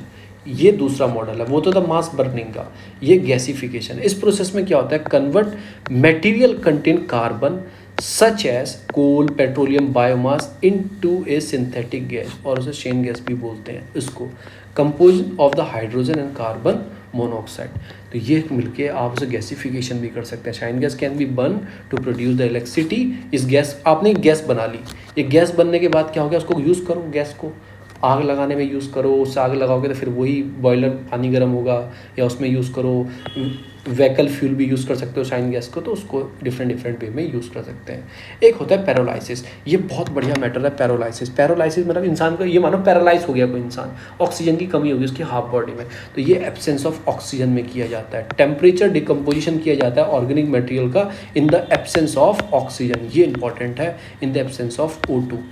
ये दूसरा मॉडल है। वो तो था मास बर्निंग का, ये गैसिफिकेशन। इस प्रोसेस में क्या होता है, convert material contain carbon such as coal, petroleum, biomass into a synthetic gas, और उसे शेन गैस भी बोलते हैं इसको, compose of the hydrogen and carbon monoxide. तो ये मिलके आप उसे गैसिफिकेशन भी कर सकते हैं। Syngas can be burn to produce the electricity. इस गैस, आपने गैस बना ली, ये गैस बनने के बाद क्या हो गया, उसको यूज़ करो, गैस को आग लगाने में यूज़ करो, उससे आग लगाओगे तो फिर वही बॉयलर पानी गर्म होगा, या उसमें यूज़ करो, व्हीकल फ्यूल भी यूज़ कर सकते हो शाइन गैस को, तो उसको डिफरेंट वे में यूज़ कर सकते हैं। एक होता है पैरालाइसिस, ये बहुत बढ़िया मैटर है। पैरालाइसिस मतलब इंसान को, ये मानो पैरालाइज हो गया कोई इंसान, ऑक्सीजन की कमी होगी उसकी हाफ बॉडी में, तो ये एब्सेंस ऑफ ऑक्सीजन में किया जाता है। टेम्परेचर डिकम्पोजिशन किया जाता है ऑर्गेनिक मटेरियल का in the absence of oxygen, ये इंपॉर्टेंट है, in the absence of O2।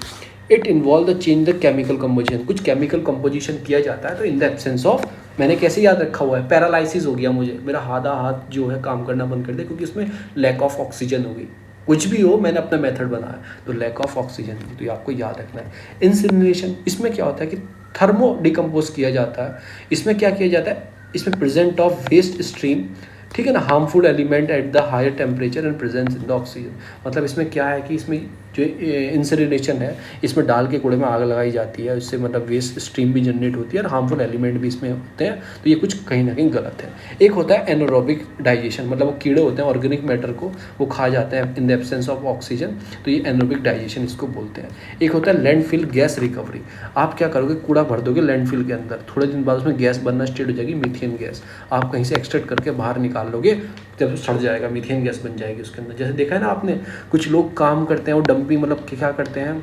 It involve the change the chemical composition, कुछ केमिकल कंपोजिशन किया जाता है तो इन द एब्सेंस ऑफ, मैंने कैसे याद रखा हुआ है, पैरालाइसिस हो गया मुझे, मेरा आधा हाथ जो है काम करना बंद कर दे क्योंकि उसमें लैक ऑफ ऑक्सीजन होगी। कुछ भी हो, मैंने अपना मेथड बनाया तो लैक ऑफ ऑक्सीजन, तो ये आपको याद रखना है। इंसिनरेशन, इसमें क्या होता है कि थर्मो डिकम्पोज किया जाता है। इसमें क्या किया जाता है, इसमें प्रेजेंट ऑफ वेस्ट स्ट्रीम, ठीक है ना, harmful element at the higher temperature and presence in the oxygen. मतलब इसमें क्या है कि इसमें जो इंसिनरेशन है इसमें डाल के कूड़े में आग लगाई जाती है, इससे मतलब वेस्ट स्ट्रीम भी जनरेट होती है और हार्मफुल एलिमेंट भी इसमें होते हैं। तो ये कुछ कहीं ना कहीं गलत है। एक होता है एनारोबिक डाइजेशन, मतलब वो कीड़े होते हैं ऑर्गेनिक मैटर को वो खा जाते हैं in the absence of oxygen, तो ये एनारोबिक डाइजेशन इसको बोलते हैं। एक होता है लैंडफिल गैस रिकवरी। आप क्या करोगे, कूड़ा भर दोगे लैंडफिल के अंदर, थोड़े दिन बाद उसमें गैस बनना स्टार्ट हो जाएगी, मीथेन गैस। आप कहीं से एक्सट्रैक्ट करके बाहर निकाल लोगे, जब सड़ जाएगा मीथेन गैस बन जाएगी उसके अंदर। जैसे देखा है ना आपने, कुछ लोग काम करते हैं वो डंपिंग, मतलब क्या करते हैं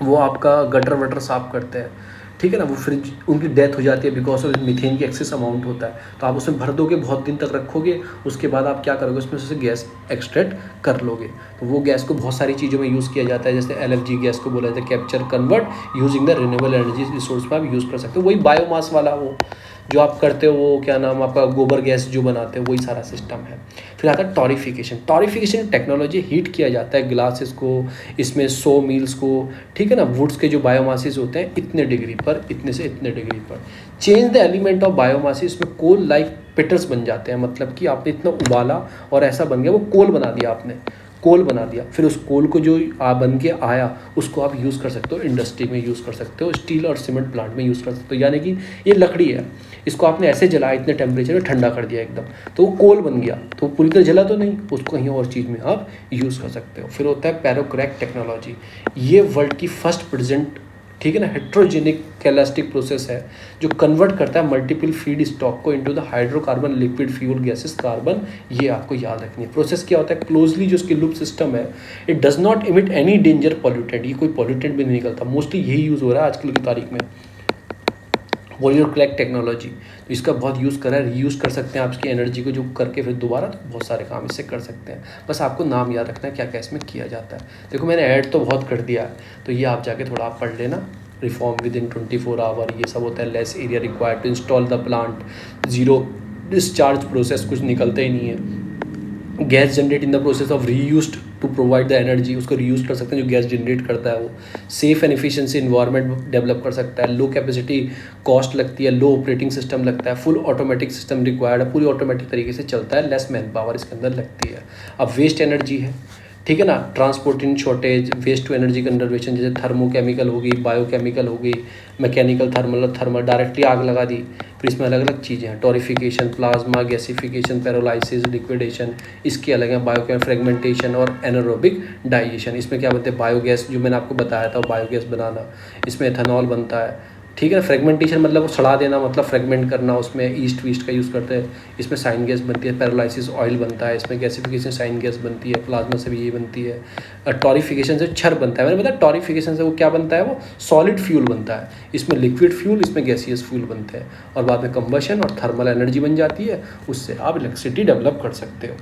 वो आपका गटर वटर साफ करते हैं, ठीक है ना, वो फ्रिज उनकी डेथ हो जाती है बिकॉज ऑफ मीथेन की एक्सेस अमाउंट होता है। तो आप उसमें भर दोगे, बहुत दिन तक रखोगे, उसके बाद आप क्या करोगे, उसमें से गैस एक्सट्रैक्ट कर लोगे। तो वो गैस को बहुत सारी चीज़ों में यूज़ किया जाता है, जैसे LFG गैस को बोला जाता है, capture convert using the renewable energy resource पर आप यूज़ कर सकते हो। वही बायोमास वाला वो जो आप करते हो, वो क्या नाम आपका गोबर गैस जो बनाते हो, वही सारा सिस्टम है। फिर आता है टॉरिफिकेशन। टॉरिफिकेशन टेक्नोलॉजी, हीट किया जाता है ग्लासेस को, इसमें 100 मील्स को, ठीक है ना, वुड्स के जो बायोमासिस होते हैं इतने डिग्री पर, इतने से इतने डिग्री पर। चेंज द एलिमेंट ऑफ बायोमासिस में कोल लाइक पिटर्स बन जाते हैं, मतलब कि आपने इतना उबाला और ऐसा बन गया, वो कोल बना दिया आपने, कोल बना दिया। फिर उस कोल को जो बन के आया उसको आप यूज़ कर सकते हो, इंडस्ट्री में यूज़ कर सकते हो, स्टील और सीमेंट प्लांट में यूज़ कर सकते हो। यानी कि ये लकड़ी है, इसको आपने ऐसे जलाया, इतने टेम्परेचर में ठंडा कर दिया एकदम, तो वो कोल बन गया। तो पूरी तरह जला तो नहीं, उसको कहीं और चीज़ में आप यूज़ कर सकते हो। फिर होता है पेरोक्रैक टेक्नोलॉजी। ये वर्ल्ड की फर्स्ट प्रेजेंट, ठीक है ना, हेट्रोजेनिक कैलास्टिक प्रोसेस है जो कन्वर्ट करता है मल्टीपल फीड स्टॉक को into the hydrocarbon liquid fuel gases carbon. ये आपको याद रखनी है। प्रोसेस क्या होता है, क्लोजली जो इसकी लूप सिस्टम है, it does not emit any danger pollutant, ये कोई पॉल्यूटेंट भी नहीं निकलता। मोस्टली यही यूज़ हो रहा है आजकल की तारीख में, पेरोक्रैक टेक्नोलॉजी। तो इसका बहुत यूज़ करा है, रीयूज़ कर सकते हैं आपकी एनर्जी को जो करके फिर दोबारा तो बहुत सारे काम इससे कर सकते हैं। बस आपको नाम याद रखना है क्या क्या इसमें किया जाता है। देखो मैंने ऐड तो बहुत कर दिया है, तो ये आप जाके थोड़ा आप पढ़ लेना। रिफॉर्म विद इन 24 आवर, ये सब होता है। Less area required to install the plant, zero discharge process, कुछ निकलता ही नहीं है। Gas generate in the process of reused to provide the energy, उसको रीयूज कर सकते हैं जो गैस जनरेट करता है वो। Safe and efficiency environment develop कर सकता है। लो कैपेसिटी कॉस्ट लगती है, लो ऑपरेटिंग सिस्टम लगता है, फुल ऑटोमेटिक सिस्टम रिक्वायर्ड है, पूरी ऑटोमेटिक तरीके से चलता है, लेस मैन पावर इसके अंदर लगती है। अब वेस्ट एनर्जी है, ठीक है ना, transporting shortage, waste to energy conservation, जैसे थर्मोकेमिकल होगी, बायोकेमिकल होगी, मैकेनिकल, थर्मल डायरेक्टली आग लगा दी। फिर इसमें अलग अलग चीज़ें हैं, torrefaction, plasma gasification, pyrolysis, liquidation, इसके अलग हैं, बायोकेम फ्रेगमेंटेशन और एनारोबिक डाइजेशन। इसमें क्या बोलते हैं, बायोगैस जो मैंने आपको बताया था, बायोगैस बनाना, इसमें एथेनॉल बनता है, ठीक है ना। फ्रेगमेंटेशन मतलब वो सड़ा देना, मतलब फ्रेगमेंट करना, उसमें ईस्ट वीस्ट का यूज़ करते हैं। इसमें साइन गैस बनती है, पैरालाइसिस ऑयल बनता है, इसमें गैसिफिकेशन साइन गैस बनती है, प्लाज्मा से भी ये बनती है। टॉरिफिकेशन से छर बनता है, मैंने बताया टॉरिफिकेशन से वो क्या बनता है, वो सॉलिड फ्यूल बनता है। इसमें लिक्विड फ्यूल, इसमें गैसियस फ्यूल बनते हैं, और बाद में कंबशन और थर्मल एनर्जी बन जाती है, उससे आप इलेक्ट्रिसिटी डेवलप कर सकते हो।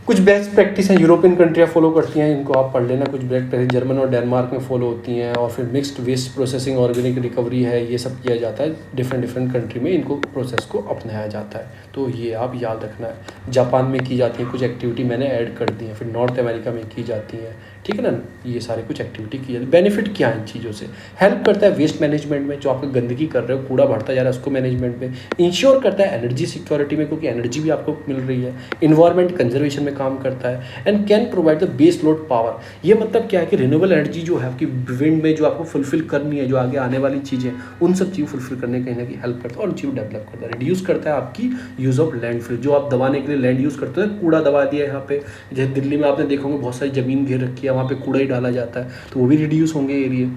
कुछ बेस्ट प्रैक्टिस हैं यूरोपियन कंट्रियाँ फॉलो करती हैं, इनको आप पढ़ लेना। कुछ बेस्ट प्रैक्टिस जर्मन और डेनमार्क में फॉलो होती हैं। और फिर mixed waste processing, organic recovery है, ये सब किया जाता है। डिफरेंट कंट्री में इनको प्रोसेस को अपनाया जाता है, तो ये आप याद रखना है। जापान में की जाती है कुछ एक्टिविटी, मैंने ऐड कर दी है। फिर नॉर्थ अमेरिका में की जाती है, ठीक है ना, ये सारे कुछ एक्टिविटी की जाती है। बेनिफिट क्या है इन चीज़ों से, हेल्प करता है वेस्ट मैनेजमेंट में, जो आप गंदगी कर रहे हो, कूड़ा बढ़ता जा रहा है उसको मैनेजमेंट में। इंश्योर करता है एनर्जी सिक्योरिटी में, क्योंकि एनर्जी भी आपको मिल रही है। इन्वायरमेंट कंजर्वेशन में काम करता है। And can provide the base load power. ये मतलब क्या है कि रिन्यूएबल एनर्जी जो है आपकी विंड में जो आपको फुलफिल करनी है, जो आगे आने वाली चीज़ें, उन सब चीज़ों फुलफिल करने कहीं ना कहीं हेल्प करता है, और उन चीज़ों डेवलप करता है। रिड्यूस करता है आपकी यूज़ ऑफ लैंडफिल, जो आप दबाने के लिए लैंड यूज़ करते हो, कूड़ा दबा दिया यहाँ पे। जैसे दिल्ली में आपने देखोगे बहुत सारी ज़मीन घेर रखी है, वहाँ पे कूड़ा ही डाला जाता है, तो वो भी रिड्यूस होंगे एरिया।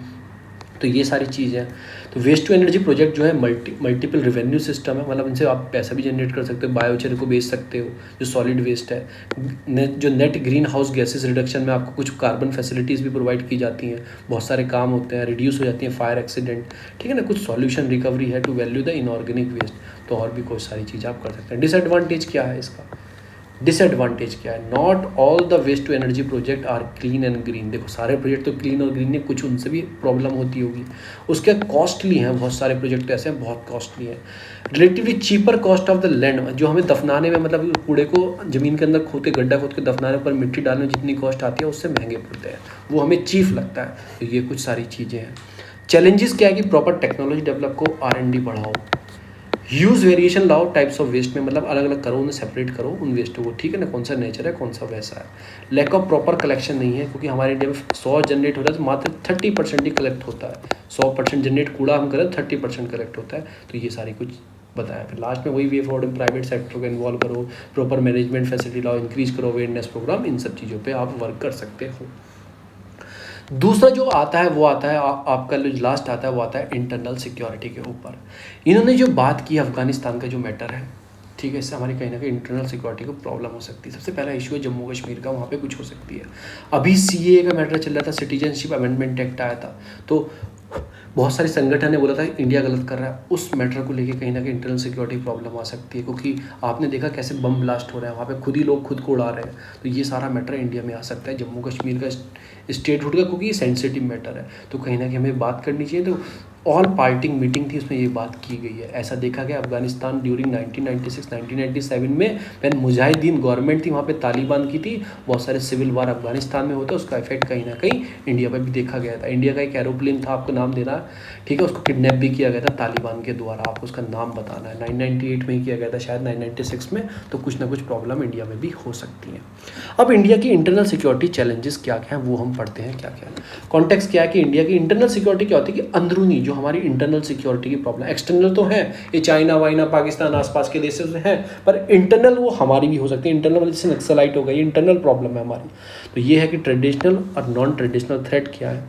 तो ये सारी चीज़ें हैं। तो वेस्ट टू एनर्जी प्रोजेक्ट जो है मल्टीपल रेवेन्यू सिस्टम है, मतलब इनसे आप पैसा भी जनरेट कर सकते हो, बायोचर को बेच सकते हो जो सॉलिड वेस्ट है। जो net green house gases reduction में आपको कुछ कार्बन फैसिलिटीज़ भी प्रोवाइड की जाती हैं, बहुत सारे काम होते हैं, रिड्यूस हो जाती हैं फायर एक्सीडेंट, ठीक है ना। कुछ सॉल्यूशन रिकवरी है to value the inorganic waste, तो और भी कुछ सारी चीज़ आप कर सकते हैं। डिसएडवांटेज क्या है इसका, डिसएडवांटेज क्या है, not all the waste to energy project are clean and green. देखो सारे प्रोजेक्ट तो क्लीन और ग्रीन है, कुछ उनसे भी प्रॉब्लम होती होगी। उसके कॉस्टली हैं, बहुत सारे प्रोजेक्ट ऐसे हैं बहुत कॉस्टली हैं। Relatively cheaper cost of the land, जो हमें दफनाने में, मतलब कूड़े को ज़मीन के अंदर खोदते, गड्ढा खोद के दफनाने पर मिट्टी डालने में जितनी कॉस्ट आती है उससे महंगे पड़ते हैं, वो हमें चीप लगता है। तो ये कुछ सारी चीज़ें हैं। चैलेंजेस क्या है कि प्रॉपर टेक्नोलॉजी डेवलप को, R&D बढ़ाओ, ह्यूज वेरिएशन लाओ टाइप्स ऑफ वेस्ट में, मतलब अलग अलग करो, उन्हें सेपरेट करो उन वेस्टों को, ठीक है ना, कौन सा नेचर है कौन सा वैसा है। लैक ऑफ प्रॉपर कलेक्शन नहीं है, क्योंकि हमारे इंडिया में 100 जनरेट होता है तो मात्र 30% ही कलेक्ट होता है। 100% जनरेट कूड़ा हम करें 30% कलेक्ट होता है। तो ये सारी कुछ बताया। फिर लास्ट में वही वे फॉरवर्ड प्राइवेट सेक्टर को इन्वॉल्व करो, प्रॉपर मैनेजमेंट फैसिलिटी लाओ, इंक्रीज करो अवेयरनेस प्रोग्राम, इन सब चीज़ों पे आप वर्क कर सकते हो। दूसरा जो आता है वो आता है आपका जो लास्ट आता है वो आता है इंटरनल सिक्योरिटी के ऊपर। इन्होंने जो बात की अफगानिस्तान का जो मैटर है, ठीक है, इससे हमारी कहीं ना कहीं इंटरनल सिक्योरिटी को प्रॉब्लम हो सकती है। सबसे पहला इशू है जम्मू कश्मीर का, वहाँ पे कुछ हो सकती है। अभी सीए का मैटर चल रहा था, सिटीजनशिप अमेंडमेंट एक्ट आया था, तो बहुत सारे संगठन ने बोला था इंडिया गलत कर रहा है। उस मैटर को लेके कहीं ना कहीं इंटरनल सिक्योरिटी प्रॉब्लम आ सकती है, क्योंकि आपने देखा कैसे बम ब्लास्ट हो रहा है वहाँ पे, खुद ही लोग खुद को उड़ा रहे हैं। तो ये सारा मैटर इंडिया में आ सकता है, जम्मू कश्मीर का स्टेटहुड का, क्योंकि ये सेंसिटिव मैटर है। तो कहीं ना कहीं हमें बात करनी चाहिए। तो ऑल पार्टिंग मीटिंग थी, उसमें ये बात की गई है। ऐसा देखा गया अफगानिस्तान ड्यूरिंग 1996-1997 में वैन मुजाहिदीन गवर्नमेंट थी, वहाँ पे तालिबान की थी, बहुत सारे सिविल वार अफगानिस्तान में होता है, उसका इफेक्ट कहीं ना कहीं इंडिया पर भी देखा गया था। इंडिया का एक एरोप्लेन था, आपको नाम देना, ठीक है, उसको किडनैप भी किया गया था तालिबान के द्वारा, आपको उसका नाम बताना है। 998 में ही किया गया था शायद, 996 में। तो कुछ ना कुछ प्रॉब्लम इंडिया में भी हो सकती है। अब इंडिया की इंटरनल सिक्योरिटी चैलेंजेस क्या क्या हैं वो हम पढ़ते हैं। क्या क्या कॉन्टेक्स्ट क्या है कि इंडिया की इंटरनल सिक्योरिटी क्या होती है कि अंदरूनी जो हमारी इंटरनल सिक्योरिटी की प्रॉब्लम, एक्सटर्नल तो है, ये चाइना वाइना पाकिस्तान आसपास के देशों से हैं, पर इंटरनल वो हमारी भी हो सकती है। इंटरनल जैसे नक्सलाइट हो गई, इंटरनल प्रॉब्लम है हमारी। तो ये है कि ट्रेडिशनल और नॉन ट्रेडिशनल थ्रेट क्या है।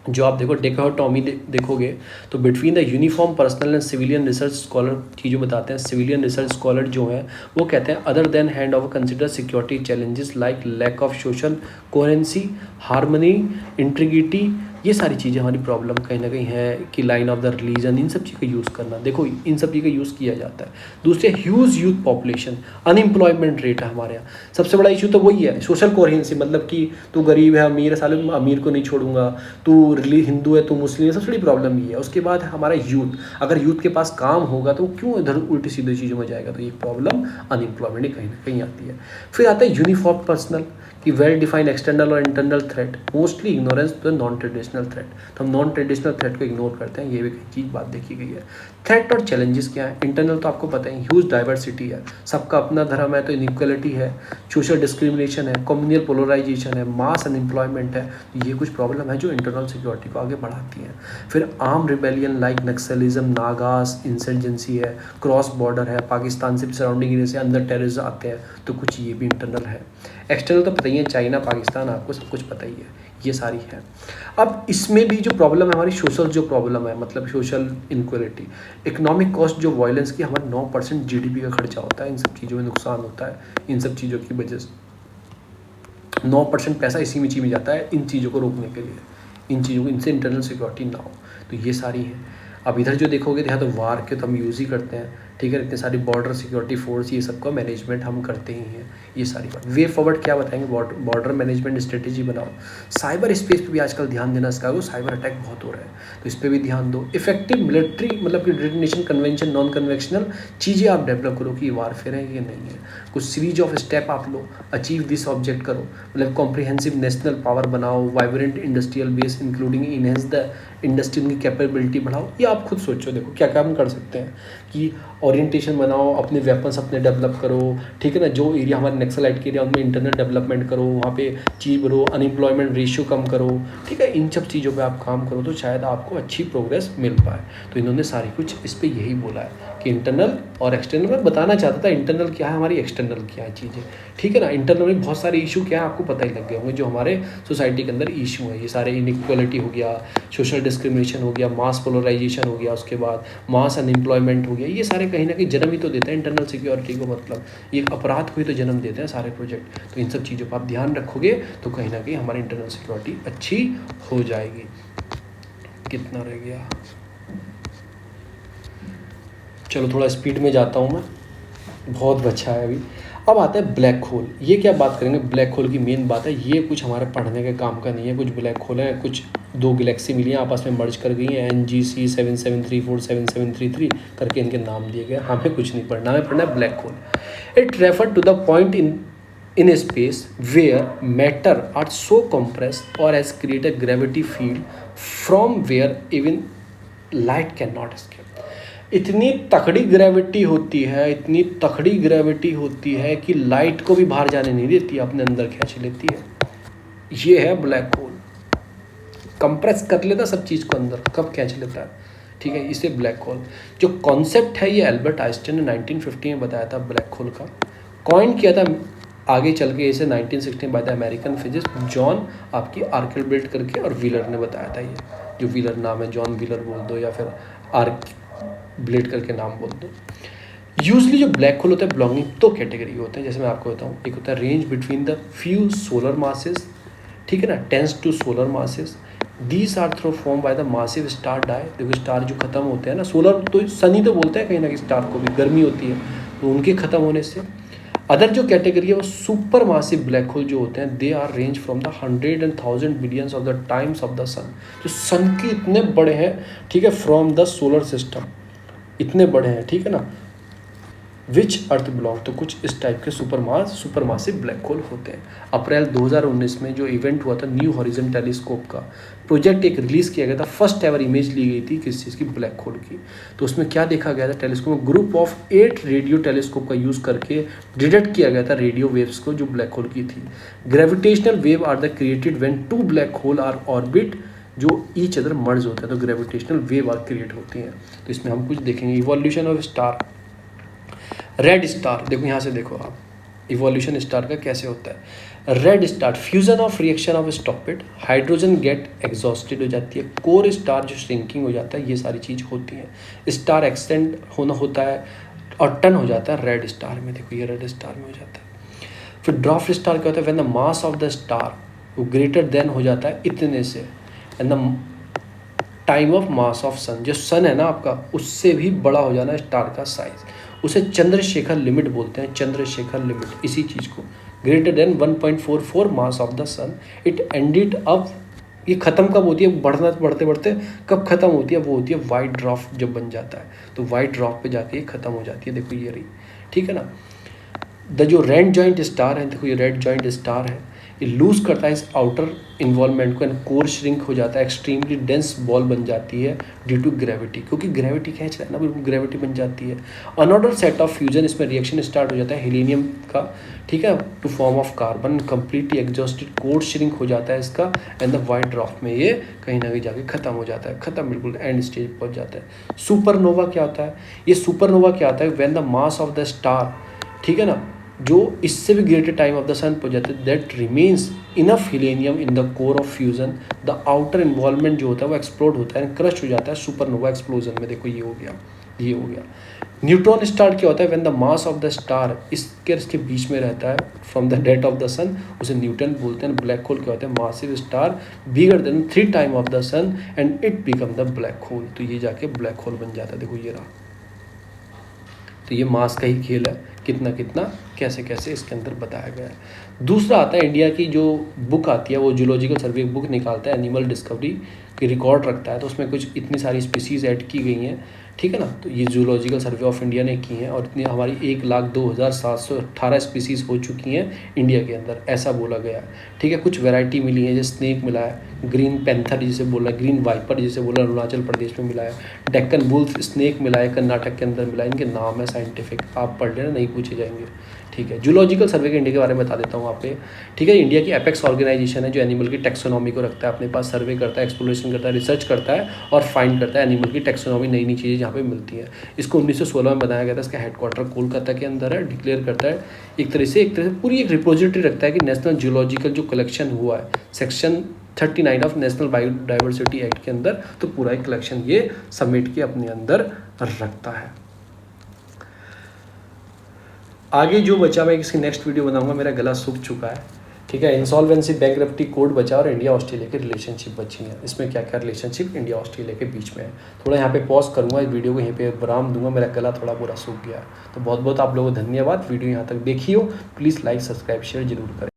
जो आप देखो डेकोटॉमी देखोगे तो between the uniform personal and civilian research scholar की जो बताते हैं, सिविलियन रिसर्च स्कॉलर जो हैं वो कहते हैं other than hand over consider security challenges like lack of social coherency, harmony, integrity, ये सारी चीज़ें हमारी प्रॉब्लम कहीं ना कहीं है कि लाइन ऑफ द रिलीजन, इन सब चीज़ का यूज़ करना। देखो इन सब चीज़ का यूज़ किया जाता है। दूसरे huge youth population, unemployment rate है हमारे यहाँ। सबसे बड़ा इशू तो वही है, सोशल कोहेरेंसी, मतलब कि तू गरीब है अमीर है, साले अमीर को नहीं छोड़ूंगा, तू हिंदू है तू मुस्लिम है, सबसे बड़ी प्रॉब्लम ये है। उसके बाद हमारा यूथ, अगर यूथ के पास काम होगा तो क्यों इधर उल्टी सीधी चीज़ों में जाएगा। तो ये प्रॉब्लम अनएम्प्लॉयमेंट कहीं ना कहीं आती है। फिर आता है यूनिफॉर्म पर्सनल कि वेल डिफाइंड एक्सटर्नल और internal threat, mostly ignorance to the non traditional threat. तो हम नॉन ट्रेडिशनल थ्रेट को इग्नोर करते हैं, ये भी चीज़ बात देखी गई है। थ्रेट और चैलेंजेस क्या है, इंटरनल तो आपको पता है, ह्यूज डाइवर्सिटी है, सबका अपना धर्म है, तो इनइक्वलिटी है, सोशल डिस्क्रिमिनेशन है, कम्युनल पोलराइजेशन है, मास अनएम्प्लॉयमेंट है। ये कुछ प्रॉब्लम है जो इंटरनल सिक्योरिटी को आगे बढ़ाती हैं। फिर arm rebellion like Naxalism, Nagas insurgency है, क्रॉस बॉर्डर है, पाकिस्तान से सराउंडिंग एरिया से अंदर टेररिज्म आते हैं, तो कुछ ये भी इंटरनल है। एक्सटर्नल तो पता ही है, चाइना पाकिस्तान आपको सब कुछ पता ही है, ये सारी है। अब इसमें भी जो प्रॉब्लम है हमारी सोशल जो प्रॉब्लम है, मतलब सोशल इनक्वलिटी, इकोनॉमिक कॉस्ट जो वायलेंस की, हमारा 9% जीडीपी का खर्चा होता है, इन सब चीज़ों में नुकसान होता है, इन सब चीज़ों की वजह से 9% पैसा इसी में चीज़ में जाता है इन चीज़ों को रोकने के लिए, इन चीज़ों को, इनसे इंटरनल सिक्योरिटी ना हो। तो ये सारी है। अब इधर जो देखोगे यहाँ तो वार के तो हम यूज़ ही करते हैं, ठीक है, इतने सारी बॉर्डर सिक्योरिटी फोर्स, ये सब का मैनेजमेंट हम करते ही हैं। ये सारी बात वे फॉरवर्ड क्या बताएंगे, बॉर्डर मैनेजमेंट स्ट्रेटेजी बनाओ। साइबर स्पेस पे भी आजकल ध्यान देना इसका, वो साइबर अटैक बहुत हो रहा है, तो इस पर भी ध्यान दो। इफेक्टिव मिलिट्री, मतलब कि डिटोनेशन कन्वेंशन, नॉन कन्वेंशनल चीज़ें आप डेवलप करो कि वारफेयर है ये नहीं है। कुछ सीरीज ऑफ स्टेप आप लो, अचीव दिस ऑब्जेक्ट करो, मतलब कॉम्प्रिहेंसिव नेशनल पावर बनाओ, vibrant industrial base including enhance the industry की कैपेबिलिटी बढ़ाओ। ये आप खुद सोचो, देखो क्या क्या हम कर सकते हैं कि ओरिएंटेशन बनाओ, अपने वेपन्स अपने डेवलप करो, ठीक है ना, जो एरिया हमारे नक्सलाइट के एरिया उनमें इंटरनल डेवलपमेंट करो, वहाँ पे चीज़ बढ़ो, अनएम्प्लॉयमेंट रेशियो कम करो, ठीक है, इन सब चीज़ों पे आप काम करो तो शायद आपको अच्छी प्रोग्रेस मिल पाए। तो इन्होंने सारी कुछ इस पर यही बोला है कि इंटरनल और एक्सटर्नल। मैं बताना चाहता था इंटरनल क्या है, हमारी एक्सटर्नल क्या है चीज़ें, ठीक है ना। इंटरनल में बहुत सारे इशू क्या है आपको पता ही लग गए होंगे जो हमारे सोसाइटी के अंदर इशू है। ये सारे इनइक्वालिटी हो गया, सोशल डिस्क्रिमिनेशन हो गया, मास पोलराइजेशन हो गया, उसके बाद मास अनएम्प्लॉयमेंट हो गया, ये सारे कहीं ना कहीं जन्म ही तो देते हैं इंटरनल सिक्योरिटी को, मतलब ये अपराध को ही तो जन्म देते हैं सारे प्रोजेक्ट। तो इन सब चीज़ों पर आप ध्यान रखोगे तो कहीं ना कहीं हमारी इंटरनल सिक्योरिटी अच्छी हो जाएगी। कितना रह गया, चलो थोड़ा स्पीड में जाता हूँ मैं, बहुत बचा है अभी। अब आता है ब्लैक होल। ये क्या बात करेंगे, ब्लैक होल की मेन बात है, ये कुछ हमारे पढ़ने के काम का नहीं है। कुछ ब्लैक होल है, कुछ दो गैलेक्सी मिली हैं आपस में मर्ज कर गई हैं, NGC 77347733 करके इनके नाम दिए गए। हमें कुछ नहीं पढ़ना, हमें पढ़ना है black hole. It refer to the point in a space where matter are so compressed or has created a gravity field from where even light cannot escape. इतनी तकड़ी ग्रेविटी होती है, इतनी तकड़ी ग्रेविटी होती है कि लाइट को भी बाहर जाने नहीं देती, अपने अंदर खींच लेती है। ये है ब्लैक होल। कंप्रेस कर लेता सब चीज़ को अंदर, कब खींच लेता है, ठीक है, इसे ब्लैक होल। जो कॉन्सेप्ट है ये एल्बर्ट आइंस्टाइन ने 1950 में बताया था ब्लैक होल का, कॉइन किया था आगे चल के इसे 1916 by the American physicist John आपकी आर्किमिडीज करके, और व्हीलर ने बताया था। ये जो व्हीलर नाम है, जॉन व्हीलर बोल दो या फिर आर्किमिडीज करके नाम बोल दो। यूजली जो ब्लैक होल होता है बिलोंगिंग दो कैटेगरी होते हैं, जैसे मैं आपको बताऊँ। एक होता है range between the few solar masses, ठीक है ना, 10 to solar masses. These are throw form by the massive star die. देखो स्टार जो खत्म होते हैं ना, सोलर तो सन ही तो बोलते हैं कहीं ना कहीं स्टार को भी, गर्मी होती है तो उनके खत्म होने से। अदर जो कैटेगरी है वो सुपर मासिव ब्लैक होल जो होते हैं, they are range from the 100 and 1000 billions of the times of the sun. जो सन के इतने बड़े हैं, ठीक है, फ्रॉम द सोलर सिस्टम इतने बड़े हैं, ठीक है ना, विच अर्थ बिलोंग, तो कुछ इस टाइप के सुपरमासिव ब्लैक होल होते हैं। अप्रैल 2019 में जो इवेंट हुआ था न्यू हॉरिजन टेलीस्कोप का प्रोजेक्ट एक रिलीज़ किया गया था, फर्स्ट एवर इमेज ली गई थी किस चीज़ की, ब्लैक होल की। तो उसमें क्या देखा गया था, टेलीस्कोप में ग्रुप ऑफ 8 रेडियो टेलीस्कोप का यूज़ करके डिटेक्ट किया गया था रेडियो वेव्स को जो ब्लैक होल की थी। Gravitational wave are the created when two black hole are orbit जो ईच अदर मर्ज होता है, तो ग्रेविटेशनल वेव आर क्रिएट होती हैं। तो इसमें हम कुछ देखेंगे, evolution of star. Red star, देखो यहाँ से देखो आप, इवोल्यूशन स्टार का कैसे होता है। Red star fusion of reaction of stopped, hydrogen get exhausted हो जाती है, कोर स्टार जो श्रिंकिंग हो जाता है, ये सारी चीज़ होती हैं। स्टार एक्सटेंड होना होता है और टर्न हो जाता है रेड स्टार में, देखो ये रेड स्टार में हो जाता है। फिर ड्वार्फ स्टार क्या होता है, when the mass of the star वो ग्रेटर देन हो जाता है इतने से, and the time of mass of sun, जो सन है ना आपका उससे भी बड़ा हो जाना स्टार का साइज, उसे चंद्रशेखर लिमिट बोलते हैं, चंद्रशेखर लिमिट इसी चीज़ को। Greater than 1.44 mass of the sun, it ended up, ये ख़त्म कब होती है, बढ़ना बढ़ते बढ़ते कब ख़त्म होती है, वो होती है वाइट ड्वार्फ जब बन जाता है, तो वाइट ड्वार्फ पे जाके ये ख़त्म हो जाती है, देखो ये रही, ठीक है ना। द जो रेड जॉइंट स्टार है, देखो ये रेड जॉइंट स्टार है, ये लूज करता है इस आउटर इन्वॉल्वमेंट को, एंड कोर श्रिंक हो जाता है, एक्सट्रीमली डेंस बॉल बन जाती है ड्यू टू ग्रेविटी, क्योंकि ग्रेविटी खींच रहा है ना, बिल्कुल ग्रेविटी बन जाती है। अनऑर्डर सेट ऑफ फ्यूजन, इसमें रिएक्शन स्टार्ट हो जाता है हीलियम का, ठीक है, to form of carbon, completely exhausted, core shrink हो जाता है इसका, एंड द वाइट ड्वार्फ में ये कहीं ना कहीं जाके खत्म हो जाता है, खत्म बिल्कुल एंड स्टेज पहुंच जाता है। सुपरनोवा क्या होता है, ये सुपरनोवा क्या होता है, when the mass of the star, ठीक है ना, जो इससे भी ग्रेटर टाइम ऑफ द सन पहुंच जाते हैं, that remains enough helium in the core of fusion, the outer involvement जो होता है वो एक्सप्लोड होता है, क्रश हो जाता है सुपरनोवा एक्सप्लोजन में, देखो ये हो गया, ये हो गया। न्यूट्रॉन स्टार क्या होता है, when the mass of the star इसके बीच में रहता है from the date of the sun, उसे न्यूटन बोलते हैं। ब्लैक होल क्या होता है, massive star bigger than 3 time of the sun and it become the black hole, तो ये जाके ब्लैक होल बन जाता है, देखो ये रहा। तो ये मास का ही खेल है, कितना कितना कैसे कैसे इसके अंदर बताया गया है। दूसरा आता है इंडिया की जो बुक आती है, वो जूलॉजिकल सर्वे बुक निकालता है, एनिमल डिस्कवरी की रिकॉर्ड रखता है, तो उसमें कुछ इतनी सारी स्पीसीज़ ऐड की गई हैं, ठीक है ना। तो ये जूलॉजिकल सर्वे ऑफ इंडिया ने की हैं, और इतनी हमारी 1,02,718 स्पीसीज़ हो चुकी हैं इंडिया के अंदर, ऐसा बोला गया है, ठीक है। कुछ वैरायटी मिली है, जैसे स्नेक मिला है, ग्रीन पैंथर जिसे बोला है, ग्रीन वाइपर जिसे बोला अरुणाचल प्रदेश में मिला है, डेक्कन वुल्फ स्नेक मिला है, कर्नाटक के अंदर मिला है, इनके नाम है साइंटिफिक, आप पढ़ लेना, नहीं पूछे जाएंगे, ठीक है। जूलॉजिकल सर्वे के इंडिया के बारे में बता देता हूँ आप पे, ठीक है। इंडिया की एपेक्स ऑर्गेनाइजेशन है जो एनिमल की टेक्सोनॉमी को रखता है अपने पास, सर्वे करता है, एक्सप्लोरेशन करता है, रिसर्च करता है और फाइंड करता है एनिमल की टेक्सोनॉमी, नई नई चीज़ें जहाँ पे मिलती हैं। इसको 1916 में बनाया गया था, इसका हेडक्वार्टर कोलकाता के अंदर है, डिक्लेयर करता है एक तरह से पूरी एक रिपोजिटरी रखता है कि नेशनल जूलॉजिकल जो कलेक्शन हुआ है section 39 of national biodiversity act के अंदर, तो पूरा एक कलेक्शन ये समेट के अपने अंदर रखता है। आगे जो बचा मैं इसकी नेक्स्ट वीडियो बनाऊंगा, मेरा गला सूख चुका है, ठीक है। इंसॉल्वेंसी बैंकरप्टी कोड बचा और इंडिया ऑस्ट्रेलिया की रिलेशनशिप बची है, इसमें क्या क्या रिलेशनशिप इंडिया ऑस्ट्रेलिया के बीच में है। थोड़ा यहाँ पे पॉज करूँगा, इस वीडियो को यहीं पे विराम दूंगा, मेरा गला थोड़ा पूरा सूख गया है। तो बहुत बहुत आप लोगों को धन्यवाद, वीडियो यहाँ तक देखी हो, प्लीज़ लाइक सब्सक्राइब शेयर जरूर करें।